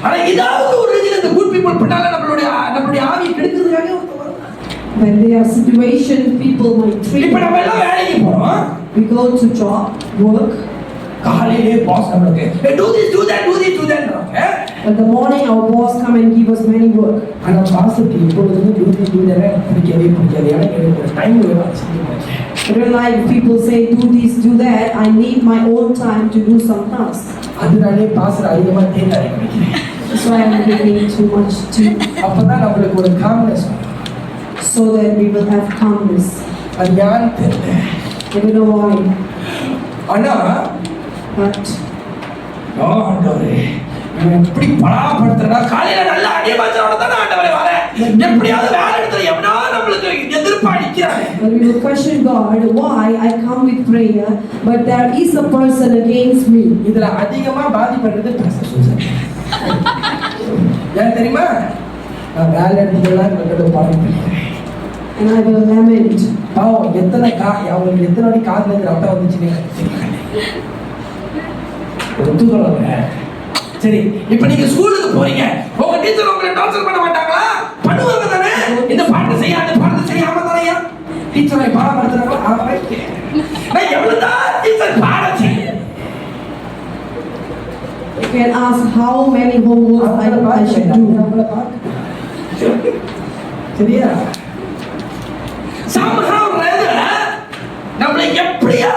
ஆனா ஏதாவது ஒரு ரீதியில இந்த குட் பீப்புள் பின்னால நம்மளுடைய ஆவியை கெடுக்கிறதுக்காக ஒருத்தர் வருவாங்க. When there are situations, people might treat. இப்ப நம்ம எல்லாம் வேலைக்கு போறோம். We go to job, work. காலையிலே பாஸ் நம்மளுக்கு do this do that ன்றாங்க. In the morning, our boss come and give us many work. ஆனா பாஸ்க்கு எப்பொழுதுமே do this do that பிடிக்கவே பிடிக்காது. எனக்கு ஒரு டைம் வேணும் செஞ்சு. I don't like people say do this, do that. I need my own time to do some tasks. அதனாலே பாஸ்டர் அதிகமா தேங்காய் அரைக்கிறேன். That's why I'm drinking too much tea, அப்பதான் நம்மளுக்கு ஒரு calmness so that we will have calmness. அது யான்னு தெரியல. I don't know why, ஆனா but ஆண்டவரே இவன் எப்படி பலாப்படுத்துறா. காலையில நல்லா அடிபாச்சோட தான் ஆண்டவரே வரேன், எப்படியாவது வேலை எடுத்து எவனா நம்மளுக்கு எதிர்ப்பா நிக்கிறானே. when we will question God, why I come with prayer, but there is a person against me. இதுல அதிகமா பாதிப்படுறது பாஸ்டர் சூசன். ஏன் தெரியுமா? நான் வேலை எடுத்துக்கலாம் மக்களோட பாடம் பண்ணிக்கிறேன். And I will lament. பாவம் அவங்களுக்கு எத்தனை வாட்டி காதுல இருந்து ரத்தம் வந்துச்சுன்னு ஒத்துக்கலாங்க. சரி, இப்ப நீங்க ஸ்கூலுக்கு போறீங்க, உங்க டீச்சர் உங்களை டார்ச்சர் பண்ண மாட்டாங்களா? பண்ணுவாங்க தானே. இந்த பாடத்தை செய்ய அந்த பாடத்தை செய்யாம தானே டீச்சரை பாடப்படுத்துறாங்களா? நான் எவ்வளவுதான் டீச்சர் பாடம் செய்ய. You can ask how many homework I should do. சரியா? somehow rather நம்மளை எப்படியோ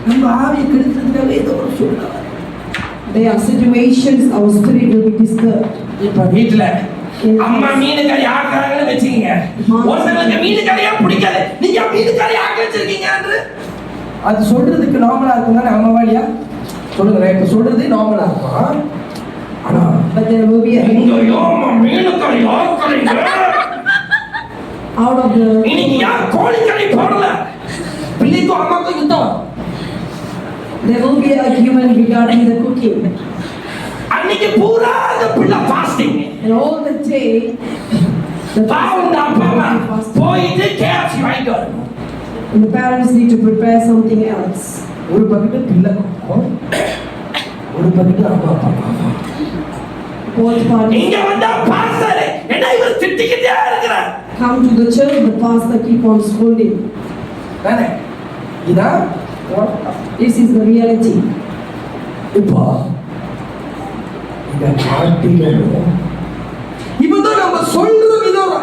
நம்ம ஆவியை கெடுக்கிறதுக்காக ஏதோ ஒரு சூழ்நிலை. There are situations our spirit will be disturbed. இப்ப வீட்டுல அம்மா மீன் கறி ஆக்குறாங்கன்னு வச்சுக்கீங்க, ஒருத்தங்களுக்கு மீன் கறியா பிடிக்காது, நீங்க மீன் கறி ஆக்க வச்சிருக்கீங்க அது சொல்றதுக்கு நார்மலா இருக்கும் தானே? அம்மாவா இல்லையா? சொல்லுங்க. இப்ப சொல்றது நார்மலா இருக்கும். ஆனா But there will be மீன் கறி ஆக்குறீங்க, out of the இன்னைக்கு யார் கோழி கறி போடல, பிள்ளைக்கும் அம்மாக்கும் யுத்தம். there will be argument regarding the cooking. அன்னைக்கு பூரா அந்த பிள்ளை fasting. And all the day the பாவம் தான் அம்மா போயிட்டு கேப்ஸ் வாங்கிட்டு வரணும். and the parents need to prepare something else. ஒரு பக்கெட் பிள்ளை கொடுக்கும், ஒரு பக்கெட் அம்மா அப்பா. Both parties இங்க வந்தா பாஸ்டர் என்ன இவர் திட்டிக்கிட்டே இருக்கிறார். come to the church, the pastor keep on scolding. தானே? இதான் This is the reality. இப்போ இந்த காட்டிலும் இப்போ நம்ம சொல்ற விதம்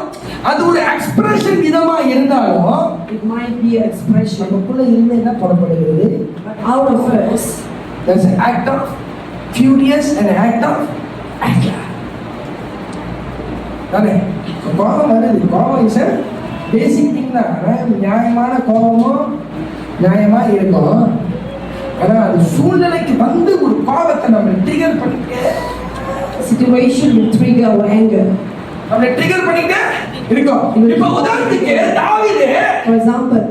அது ஒரு எக்ஸ்பிரஷன் விதமா இருந்தாலும் It might be an expression, நமக்குள்ள இருந்து என்ன புறப்படுகிறது? but out of us there's an act of furious and an act of anger. தானே? கோபம் வருது. கோபம் இஸ் a basic thing தான். நியாயமான கோபமும் நியாயமா இருக்கும். ஆனா அது சூழ்நிலைக்கு வந்து ஒரு கோபத்தை நம்ம ட்ரிகர் பண்ணிட்டு situation will trigger our anger. நம்மளை ட்ரிகர் பண்ணிட்டு இருக்கோம். இப்ப உதாரணத்துக்கு தாவீது For example,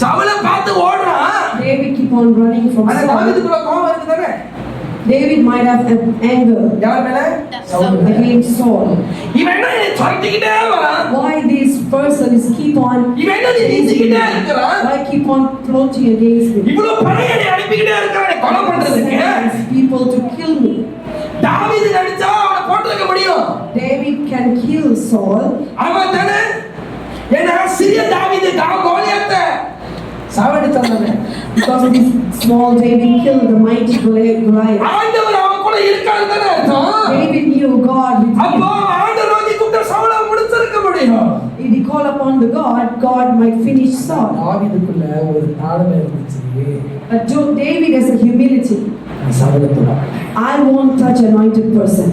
சவுலை பார்த்து ஓடுறான். David keep on running from ஆனா Saul. தாவீதுக்குள்ள கோபம் இருக்கு தானே? David might have an anger யார் மேல? against Saul. இவன் என்ன சொல்லிக்கிட்டே வரான்? Why this person is keep on இவன் என்ன நினைச்சுக்கிட்டே இருக்கிறான்? why keep on plotting against me? இவ்வளவு படையடி அனுப்பிக்கிட்டே இருக்கானே கொலை பண்றதுக்கு. Sends people to kill me. தாவீது நினைச்சா அவனை போட்டுக்க முடியும். David can kill Saul. அவன் தானே ஏன்னா சிறிய தாவீது கோலியாத்தை சாவடிச்சானே. Because of this small David killed the mighty Goliath. ஆண்டவர் அவன் கூட இருக்காரு தானே அர்த்தம். David knew God with அப்போ him. ஆண்டவர் வந்து கூப்பிட்ட சவுலை முடிச்சிருக்க முடியும். If he call upon the God, God might finish Saul. தாவீதுக்குள்ள ஒரு தாழ்மை இருந்துச்சு. But David has a humility. சவுலை தொட I won't touch anointed person.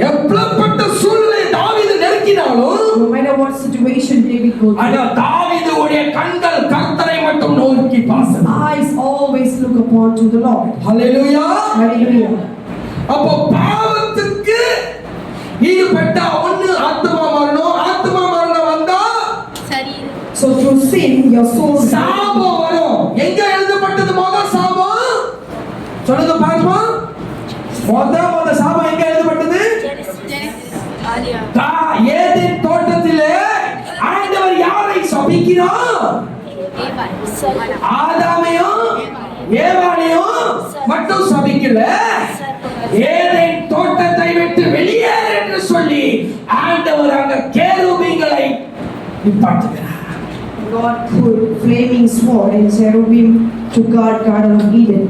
எப்படிப்பட்ட சூழ்நிலை தாவீது நெருக்கினாலும் No matter what situation David goes through, ஆனா தாவீதுடைய கண்கள் கர்த்தரை மட்டும் நோக்கி his பார்த்தது. eyes always look upon to the Lord. Hallelujah. Hallelujah. அப்போ பாவத்துக்கு ஈடுபட்ட ஒண்ணு ஆத்மா மரணம், ஆத்மா மரணம் வந்தா சரீரம். So through sin, your soul சாபம் வரும். எங்க எழுதப்பட்டது முதல் சாபம்? சொல்லுங்க பார்ப்போம். முதல் சாபம் எங்க எழுதப்பட்டது? ஜெனசிஸ். ஆதியா. ஏதேன் தோட்டத்திலே ஆண்டவர் யாரை சபிக்கிறார்? ஏவாள். சர்வனா. ஆதாமையும் ஏவாளையும் மட்டும் சபிக்கல, ஏதேன் தோட்டத்தை விட்டு வெளியேறு என்று சொல்லி ஆண்டவர் அங்க கேருபீன்களை நிப்பாட்டுகிறார். God put flaming sword and cherubim to guard Garden of Eden.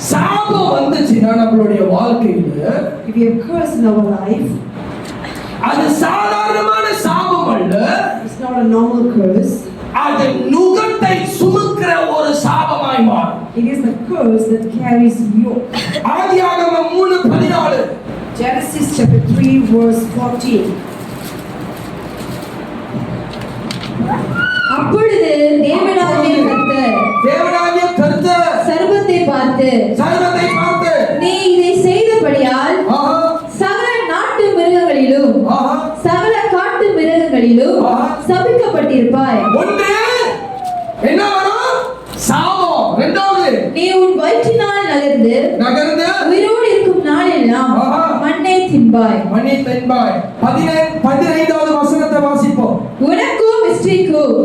சாபம் வந்துச்சுன்னா நம்மளுடைய வாழ்க்கையில If we have curse in our life, அது சாதாரணமான சாபம் அல்ல, it's not a normal curse. அது நுகத்தை சுமக்கிற ஒரு சாபமாய் மாறும். It is the curse that carries yoke. ஆதியாகமம் 3:14. Genesis chapter 3 verse 14. அப்பொழுது தேவனாகிய கர்த்தர் தேவனாகிய கர்த்தர் சர்வத்தை பார்த்து, சர்வத்தை பார்த்து, நீ இதை செய்தபடியால் ஆஹா, சகல நாட்டு மிருகங்களிலும் ஆஹா, சகல காட்டு மிருகங்களிலும் சபிக்கப்பட்டிருப்பாய். ஒன்று என்ன வரும்? சாபம். இரண்டாவது நீ உன் வயிற்றினால் நகர்ந்து உயிரோடு இருக்கும் நாளெல்லாம் ஆஹா. மண்ணை தின்பாய். மணி தென்பாய். 15வது வசனத்தை வாசிப்போம். உனக்கும் ஸ்திரீக்கும்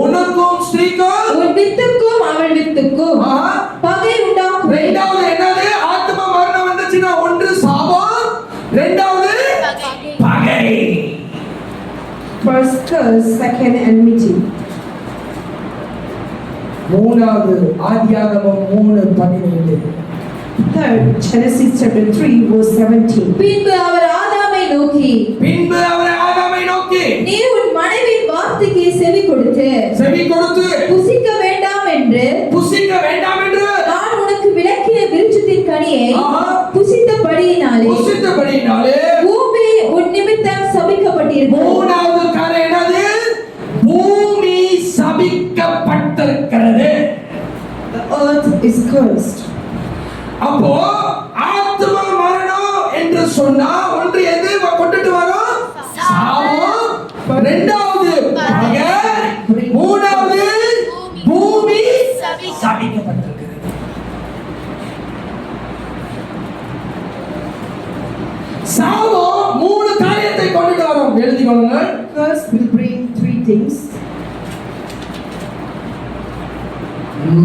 உனக்கும் ஸ்திரீக்கும் உன் வித்துக்கும் அவள் வித்துக்கும் ஆஹா. பகை உண்டாக்கும். இரண்டாவது என்னது? ஆத்மா மரணம் வந்துச்சுன்னா ஒன்று சாபம், இரண்டாவது பகை. First curse, second enmity. மூணாவது ஆதியாகமம் 3:17. Third, Genesis chapter 3 verse 17. பின்பு அவர் ஆதாமை நோக்கி, பின்பு அவர் ஆதாமை நோக்கி நீ உன் மனைவியின் வார்த்தைக்கு செவி கொடுத்து செவி கொடுத்து புசிக்க வேண்டாம் என்று புசிக்க வேண்டாம் என்று நான் உனக்கு விலக்கிய விருட்சத்தின் கனியை ஆஹா. புசித்தபடியினாலே புசித்தபடியினாலே பூமி உன் நிமித்தம் சபிக்கப்பட்டிருக்கிறது. மூணாவது காரியம் என்னது? பூமி சபிக்கப்பட்டிருக்கிறது. The earth is cursed. அப்போ ஆத்மா மரணம் என்று சொன்னா ஒன்று எது கொண்டுட்டு வரும்? சாபம். இரண்டாவது பகை. மூணாவது பூமி சபிக்கப்பட்டிருக்கிறது. சாபம் மூணு காரியத்தை கொண்டுட்டு வரும். எழுதி கொள்ளுங்கள். Curse will bring three things.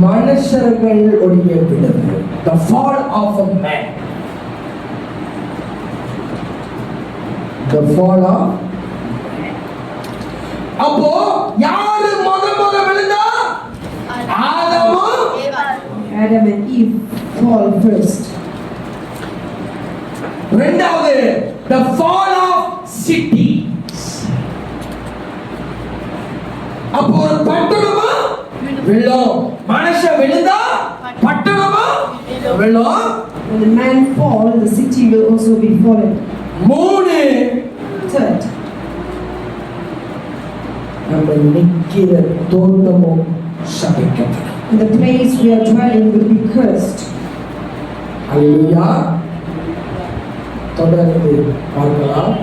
மனுஷர்களுடைய விளைவு, the fall of a man, the fall of. அப்போ யாரு முத விழுந்தா? ஆதாமும் Adam and Eve fall first. இரண்டாவது the fall of cities. அப்போ ஒரு பட்டணமா விழும். மனுஷன் விழுந்தா பட்டணமா விழும். When the man fall, the city will also be fallen. மூணு Third, நம்ம நிக்கிற தோட்டமும் சபிக்கப்படும். and the place we are dwelling will be cursed. அல்லேலூயா. தொடர்ந்து பார்க்கலாம்.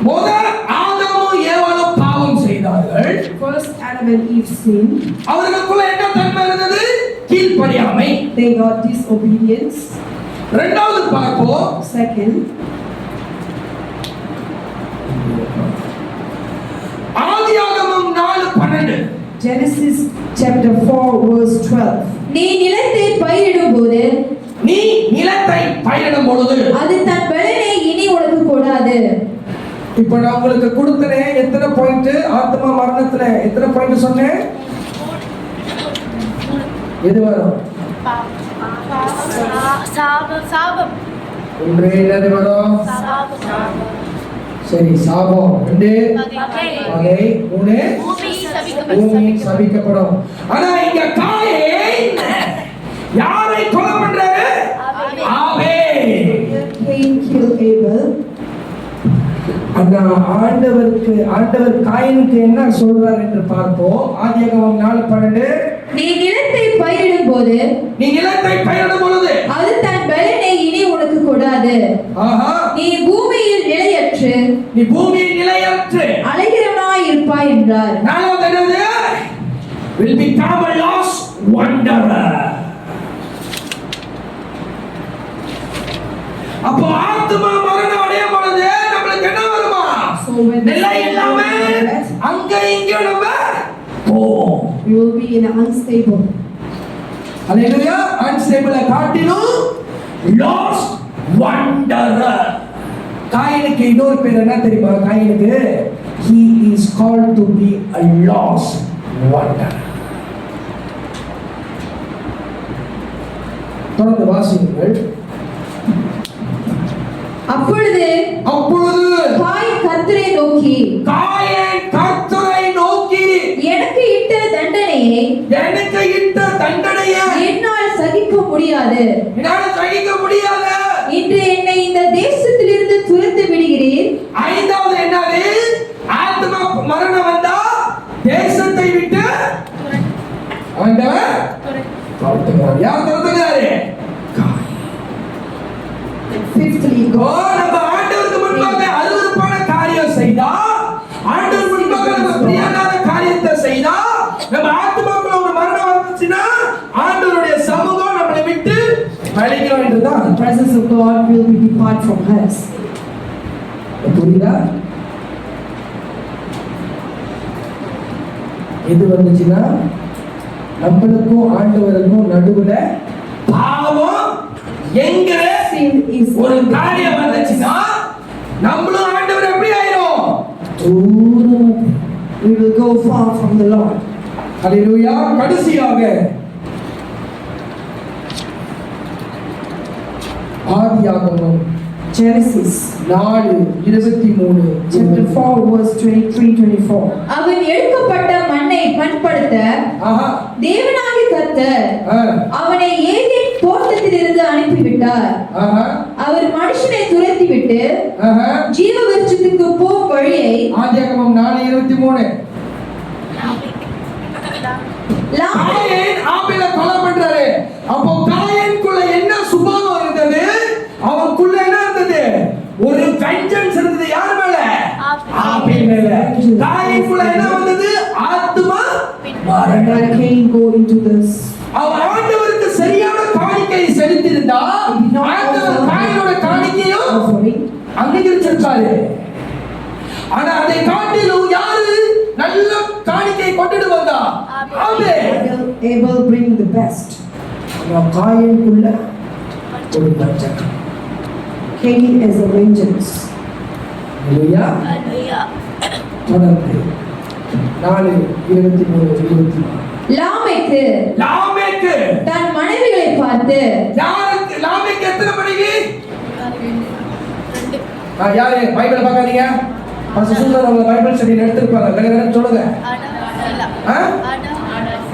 முதல் ஆதாமும் ஏவாளும் பாவம் செய்தார்கள். First, Adam and Eve sinned. அவர்களுக்குள்ள என்ன தன்மை இருந்தது? கீழ்ப்படியாமை. They got disobedience. இரண்டாவது பார்ப்போம். Second, ஆதியாகமம் 4:12. Genesis chapter 4 verse 12. நீ நிலத்தை பயிரிடும் போது நீ நிலத்தை பயிரிடும் பொழுது அது தன் பலனை இனி உனக்கு கொடாது. இப்ப நான் உங்களுக்கு கொடுத்தனே எத்தனை பாயிண்ட்? ஆத்மா மரணத்துல எத்தனை பாயிண்ட் சொன்னேன்? எது வரும்? சாபம். ஒன்று என்னது வரும்? சாபம். சரி, சாபம். ரெண்டு பகை. மூணு பூமி சபிக்கப்படும். ஆனா இங்க காயின் யாரை கொலை பண்ற அந்த ஆண்டவர் காயினுக்கு என்ன சொல்றார் என்று பார்ப்போம். ஆதியாகமம் 4:12. நீ நிலத்தை பயிரிடும் போது அது தன் பலனை இனி உனக்கு கொடாது. ஆஹா, நீ பூமியில் நிலையற்று அலைகிறவனாய் இருப்பாய் என்றார். நாலாவது என்னது? will become a lost wanderer. அப்போ ஆத்மா மரணம் அடையும் பொழுது நம்மளுக்கு என்ன வருமா? நிலை இல்லாம அங்க இங்க நம்ம போவோம். We will be in an unstable. Hallelujah. unstable காட்டிலும் lost wanderer. காயினுக்கு இன்னொரு பேர் என்ன தெரியுமா? காயினுக்கு he is called to be a lost wanderer. தொடர்ந்து வாசியுங்கள். அப்பொழுது காயின் கர்த்தரை நோக்கி எனக்கு இட்ட தண்டனையை என்னால் சகிக்க முடியாது. இன்று என்னை இந்த தேசத்திலிருந்து துரத்தி விடுகிறீர். ஐந்தாவது என்னது? ஆத்மா மரணம் வந்தா தேசத்தை விட்டு ஆண்டவர் துரத்துகிறார். யார் துரத்துகிறாரு? Fifthly, God. நம்ம ஆண்டவருக்கு முன்பாக அருவருப்பான காரியம் செய்தா, ஆண்டவர் முன்பாக நம்ம பிரியமான காரியத்தை செய்தா, நம்ம ஆத்மாக்குள்ள ஒரு மரணம் வந்துச்சுன்னா ஆண்டவருடைய சமூகம் நம்மளை விட்டு விலகிடும் என்றுதான். The presence of God will be depart from us. புரியுதா? எது வந்துச்சுன்னா நம்மளுக்கும் ஆண்டவருக்கும் நடுவுல பாவம் எங்க ஒரு காரியம் வந்துச்சுன்னா நம்மளும் ஆண்டவர் எப்படி ஆயிரும்? தூரம். We will go far from the Lord. ஹalleluya. கடைசியாக ஆதியாகமம் Genesis 4:23. chapter 4 verse 23-24. அவன் எடுக்கப்பட்ட மண்ணை பண்படுத்த தேவனாகிய கர்த்தர் அவனை ஏதேன் தோட்டத்திலிருந்து அனுப்பிவிட்டார். அவர் மனுஷனை துரத்திவிட்டு ஜீவ விருட்சத்துக்கு போகும் வழியை ஆதியாகமம் 4:23. காயின் ஆபேலை கொலை பண்றாரு. அப்போ காயினுக்குள்ள என்ன சுபாவம் இருந்தது? அவனுக்குள்ள என்ன இருந்தது? ஒரு வெஞ்சன்ஸ் இருந்தது. யார் மேல? ஆபேல் மேல. காயினுக்குள்ள என்ன வந்தது? ஆத்மா மரணம். Cain go into this. அவன் ஆண்டவருக்கு சரியான காணிக்கையை செலுத்தியிருந்தா ஆண்டவர் காயினோட காணிக்கையும் அங்கீகரிச்சிருக்காரு. ஆனா அதை காட்டிலும் யாரு நல்ல காணிக்கையை கொண்டுட்டு வந்தா? Abel bring the best. காயினுக்குள்ள ஒரு பஞ்சம். Cain is a vengeance. ஹalleluya. தொடர்ந்து 4:23-24. லாமேக்கு தன் மனைவிகளை பார்த்து, யாருக்கு லாமேக்கு எத்தனை மனைவி? யாரு பைபிள் பார்க்காதீங்க. பசுசுந்தர் அவங்க பைபிள் ஸ்டடி எடுத்துப்பாங்க. வேற சொல்லுங்க.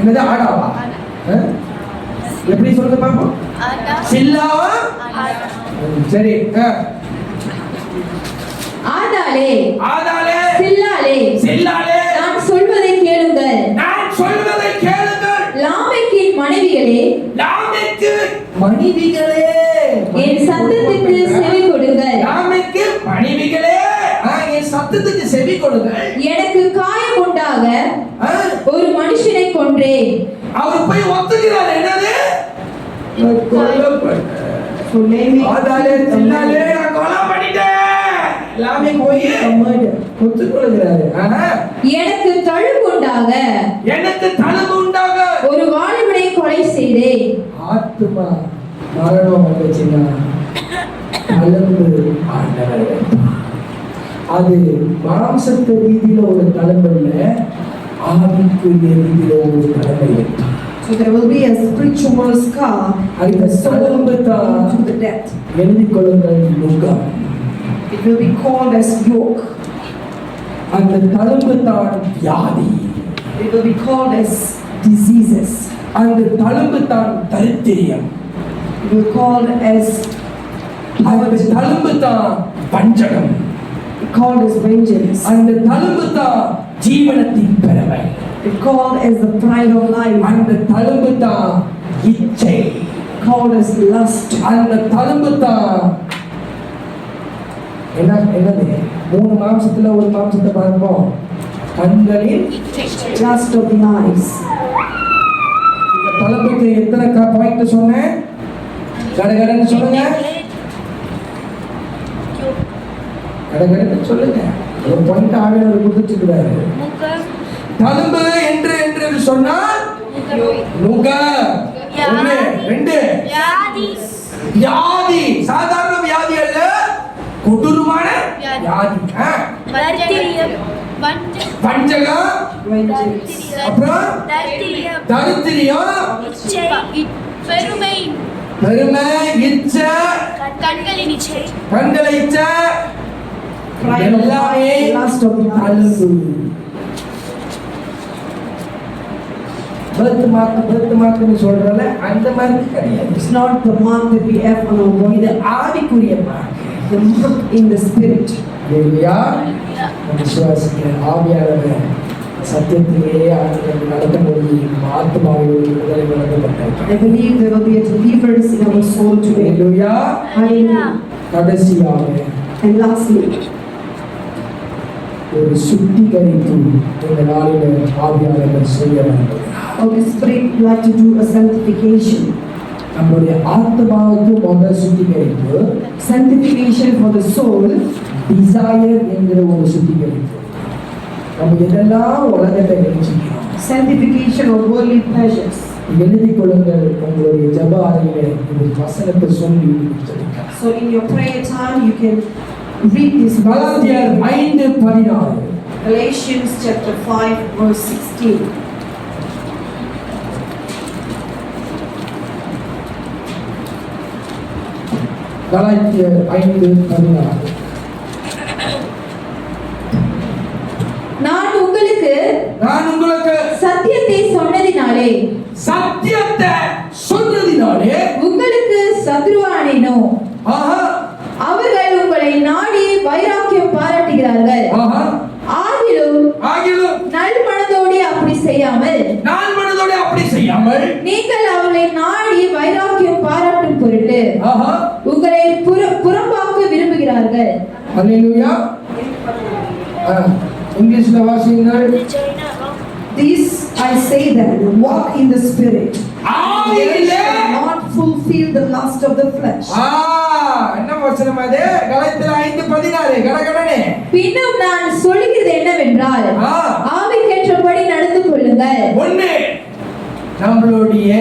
என்னது? ஆடாவா? எப்படி சொல்லுங்க பாப்போம். சில்லாவா? சரி. ஆதாளே சில்லாளே நான் சொல்வதை கேளுங்கள். லாமேக்கின் மனைவிகளே என் சத்தத்துக்கு செவி கொடுங்கள். என் சத்தத்துக்கு செவி கொடுங்கள். எனக்கு காயம் உண்டாக ஒரு மனுஷனை கொன்றேன். அவர் போய் ஒத்துக்கிறார். என்னது? ஆதாளே சில்லாளே நான் கொலை பண்ணிட்டேன். லாமே போய் ஒத்துக்கொள்கிறாரு. எனக்கு தழும்புண்டாக ஒரு வாலிபனை கொலை செய்தேன். ஆத்மா மரணம் வந்துச்சுன்னா தழும்பு ஆண்டவர். அது மாம்சத்து ரீதியில ஒரு தழும்பு இல்ல, ஆவிக்குரிய ரீதியில ஒரு தழும்பை. So there will be a spiritual scar. அந்த தழும்பு தான் to the death. எழுதிக் கொள்ளுங்கள், நுகம். It will be called as yoke. அந்த தழும்பு தான் வியாதி. It will be called as diseases. அந்த தழும்பு தான் தரித்திரியம். It will be called as அந்த தழும்பு தான் பஞ்சகம். called as vengeance. அந்த தழும்பு தான் ஜீவனத்தின் பெருமை. It called as the pride of life. அந்த தழும்பு தான் இச்சை. Called as lust. அந்த தழும்பு தான் என்னது 3 மாம்சத்துல ஒரு மாம்சத்தை பார்ப்போம். கண்களின் Lust of the eyes. இந்த தழும்புக்கு எத்தனை பாயிண்ட் சொன்னேன்? கடகடன்னு சொல்லுங்க. கடகடன்னு சொல்லுங்க. ஒரு பாயிண்ட் ஆவியானவர் கொடுத்துட்டாரு. தழும்பு என்று சொன்னால் நுக. 1 2 வியாதி. சாதாரண வியாதி அல்ல, கொடூரமான வியாதி. பஞ்சகம், Vengeance. அப்புறம் தரித்திரியம், பெருமை, இச்சை, கண்களின் இச்சை, கண்களை இச்சை, Pride of எல்லாமே life. Lust of the eyes. தழும்பு. பர்த் மார்க்னு சொல்றல அந்த மாதிரி கிடையாது. It's not the mark that we have on our body, இது ஆவிக்குரிய mark. the mark in the spirit. ஹalleluya. விசுவாசிக்கிற ஆவியானவர் சத்தியத்திலே ஆண்டவர் நடத்தும்போது ஆத்மாவில் விடுதலை வழங்கப்பட்டிருக்கிறது. I believe there will be a deliverance in our soul today. Hallelujah. Hallelujah. கடைசியாக And lastly, ஒரு சுத்திகரிப்பு இந்த நாளில் ஆவியானவர் செய்ய வேண்டும். Holy Spirit would like to do a sanctification. நம்முடைய ஆத்மாவுக்கு முதல் சுத்திகரிப்பு Sanctification for the soul. Desire என்கிற ஒரு சுத்திகரிப்பு. நம்ம எதெல்லாம் உலகத்தை நினைச்சுக்கிறோம். Sanctification of worldly pleasures. எழுதிக் கொள்ளுங்கள், உங்களுடைய ஜெப அறையிலே இந்த வசனத்தை சொல்லி ஜெபிக்கலாம். So in your prayer time, you can read this கலாத்தியர் verse. 5:16. Galatians chapter 5 verse 16. கலாத்தியர் 5:16. நான் உங்களுக்கு நான் உங்களுக்கு சத்தியத்தை சொன்னதினாலே சத்தியத்தை சொன்னதினாலே உங்களுக்கு சத்ருவானேனோ? ஆஹா அவர்கள் உங்களை நாடி வைராக்கியம் பாராட்டுகிறார்கள். ஆஹா ஆகிலும் நல் மனதோடு அப்படி செய்யாமல் நான் மனதோட அப்படி செய்யாமல் நீங்கள் அவர்களை நாடி வைராக்கியம் பாராட்டும் பொருட்டு ஆஹா உங்களை புறம்பாக்க விரும்புகிறார்கள். ஹalleluya. இங்கிலீஷ்ல வாசிங்கள். This I say then, walk in the spirit. ஆவியிலே Not fulfill the lust of the flesh. என்ன வசனம் அது? கலாத்தியர் 5:16. கடகடனே. பின்னும் நான் சொல்லுகிறது என்னவென்றால் ஆவிக்கேற்றபடி நடந்து கொள்ளுங்கள். ஒண்ணு, நம்மளுடைய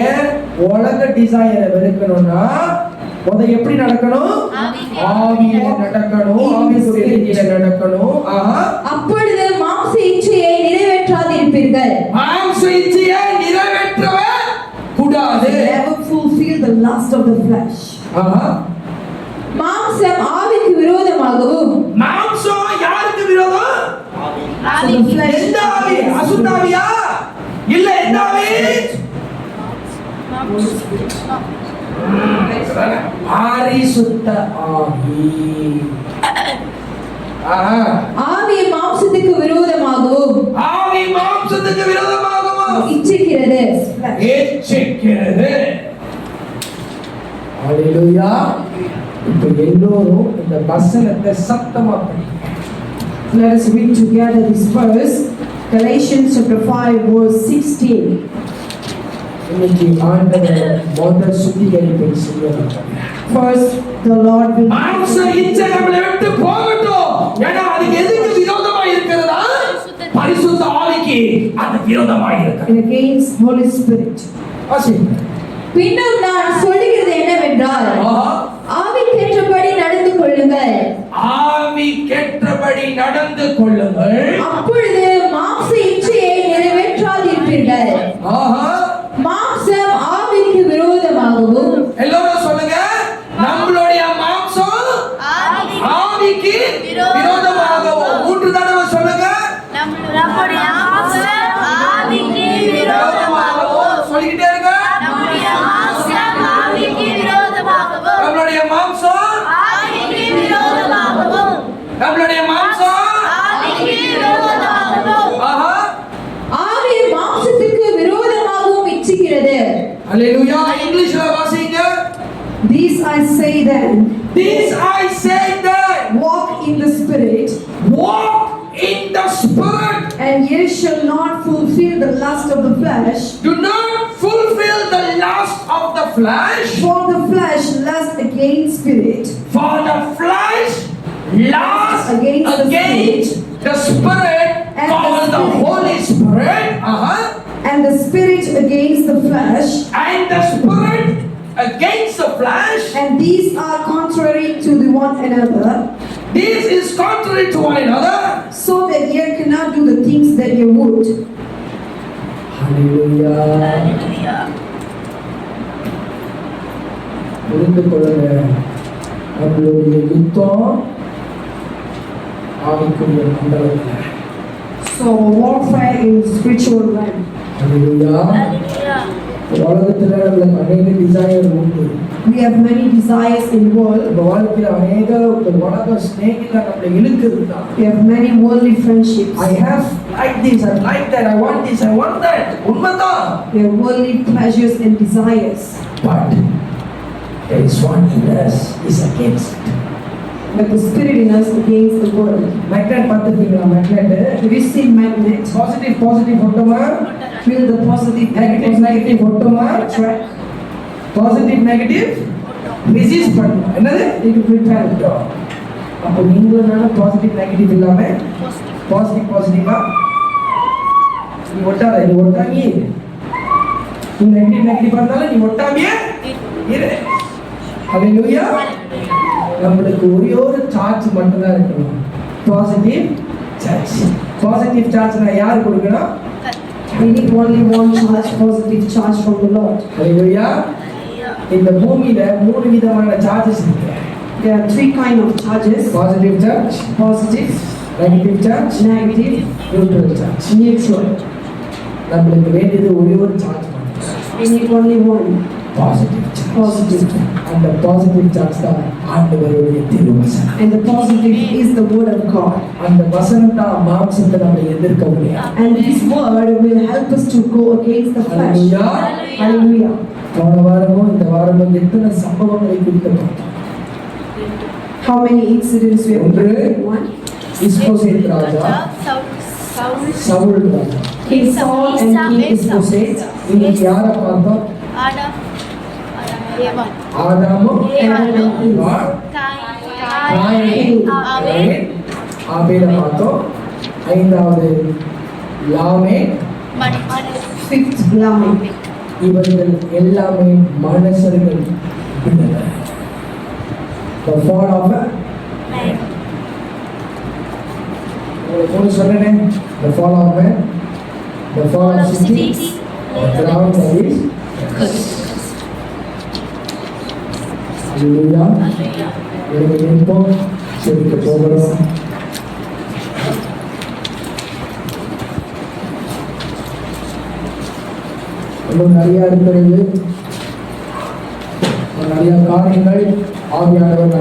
உலக டிசைரை வெறுக்கணும்னா எப்படி நடக்கணும்? ஆவியில நடக்கணும், ஆவிக்குரிய ரீதியில நடக்கணும். அப்பொழுது மாம்ச இச்சையை நிறைவேற்றாதிருப்பீர்கள். மாம்ச இச்சையை நிறைவேற்றவே கூடாது. Never fulfill the lust of the flesh. மாம்சம் ஆவிக்கு விரோதமாகவும் மாம்சம் யாருக்கு விரோதம்? So the flesh. எந்த ஆவி? அசுத்தாவியா? இல்ல எந்த ஆவி? பரிசுத்த ஆவி. ஆவி மாம்சத்துக்கு விரோதமாகவும் ஆவி மாம்சத்துக்கு விரோதமாகவும் இச்சிக்கிறது. ஏச்சிக்கிறது. ஹalleluya. இப்போ எல்லோரும் இந்த வசனத்தை சத்தமா படிங்க. Let us read together this verse, Galatians chapter 5 verse 16. இன்னைக்கு ஆண்டவர் முதல் சுத்திகரிப்பை செய்யணும். First, the Lord will மாம்ச இச்சை நம்மளை விட்டு போகட்டும். ஏன்னா அதுக்கு எதுக்கு விரோதமா இருக்கிறதா? பரிசுத்த ஆவிக்கு அது விரோதமா இருக்கு. and against Holy Spirit. பின்னும் நான் சொல்லுகிறது என்னவென்றால் ஆவிக்கேற்றபடி நடந்து கொள்ளுங்கள். ஆவிக்கேற்றபடி நடந்து கொள்ளுங்கள். அப்பொழுது மாம்ச இச்சையை நிறைவேற்றாதிருப்பீர்கள். மாம்சம் ஆவிக்கு விரோதமாகவும் எல்லாரும் சொல்லுங்க, நம்மளுடைய மாம்சம் ஆவிக்கு விரோதமாகவும். 3 தடவை சொல்லுங்க. நம்முடைய மாம்சம் ஆவிக்கு விரோதமாகவும். சொல்லிக்கிட்டே இருங்க. நம்முடைய மாம்சம் ஆவிக்கு விரோதமாகவும். நம்மளுடைய மாம்சம் ஆவிக்கு விரோதமாகவும். நம்மளுடைய மாம்சம் அல்லேலூயா. இங்கிலீஷ்ல வாசிங்க. These I say then, This I say that walk in the Spirit, walk in the Spirit. and ye shall not fulfill the lust of the flesh. Do not fulfill the lust of the flesh. For the flesh lusts against spirit, For the flesh lusts Against against the Spirit, And called the the Spirit. Holy Spirit. and the spirit against the flesh, And the Spirit against the flesh. and these are contrary to the one another, This is contrary to one another. so that ye cannot do the things that ye would. Hallelujah. புரிந்து கொள்ளுங்க, நம்மளுடைய யுத்தம் ஆவிக்குரிய மண்டலத்தில். So warfare in spiritual realm. Hallelujah. உலகத்துல நம்மளுக்கு அநேக desire உண்டு. We have many desires in the world. நம்ம வாழ்க்கையில அநேக உலக ஸ்நேகிதர் நம்மளை இழுக்குதுன்னா, We have many worldly friendships. I have like this, I like that, I want this, I want that. உண்மைதான். We have worldly pleasures and desires. But there is one in us is against it. But the spirit in us against the world. Magnet பார்த்துருக்கீங்களா? Magnet Have you seen magnet? Positive ஒட்டுமா, Feel the positive negative ஒட்டுமா, attract. Positive negative resist பண்ணும். என்னது? It will repel. அப்போ நீங்களும் நானும் positive negative இல்லாம பாசிட்டிவா நீ ஒட்டாத, நீ ஒட்டாமே இரு. நீ நெகட்டிவ் இருந்தாலும் நீ ஒட்டாமே இரு. ஹல்லேலூயா. நம்மளுக்கு ஒரே ஒரு சார்ஜ் மட்டும்தான் இருக்கணும், பாசிட்டிவ் சார்ஜ். பாசிட்டிவ் சார்ஜ்னா யார் கொடுக்கணும்? We need only one charge, positive charge from the Lord. ஹல்லேலூயா. இந்த பூமியில 3 விதமான சார்ஜஸ் இருக்கு. There are 3 kind of charges: positive charge, positive, negative charge, negative, neutral charge. neutral. நம்மளுக்கு வேண்டியது ஒரே ஒரு சார்ஜ் மட்டும், We need only one, positive charge. positive. அந்த பாசிட்டிவ் சார்ஜ் தான் ஆண்டவருடைய திருவசனம். And the positive is the word of God. அந்த வசனம் தான் மாம்சத்தை நம்ம எதிர்க்க முடியாது. And this word will help us to go against the flesh. Hallelujah. Hallelujah. போன வாரமும் இந்த வாரமும் எத்தனை சம்பவங்களை குறித்து பார்த்தோம். How many incidents we have ஒன்று, in one? இஸ்போசேத் Raja, Saul Raja. King Saul and King Ishbosheth. இன்னைக்கு யாரை பார்த்தோம்? ஆதாமும் ஏவாள், காயீன், ஆபேலை பார்த்தோம். 5வது லாமேக். Fifth, Lamech. இவர்கள் எல்லாமே மனுஷர்கள். The fall of man. உங்களுக்கு சொன்னேன், the fall of man, the fall of cities, the ground that is cursed. Hallelujah. எனக்கு நிற்போம், செபிக்க போகிறோம். இன்னும் நிறைய இருக்கிறது, நிறைய காரியங்கள் ஆவியானவர்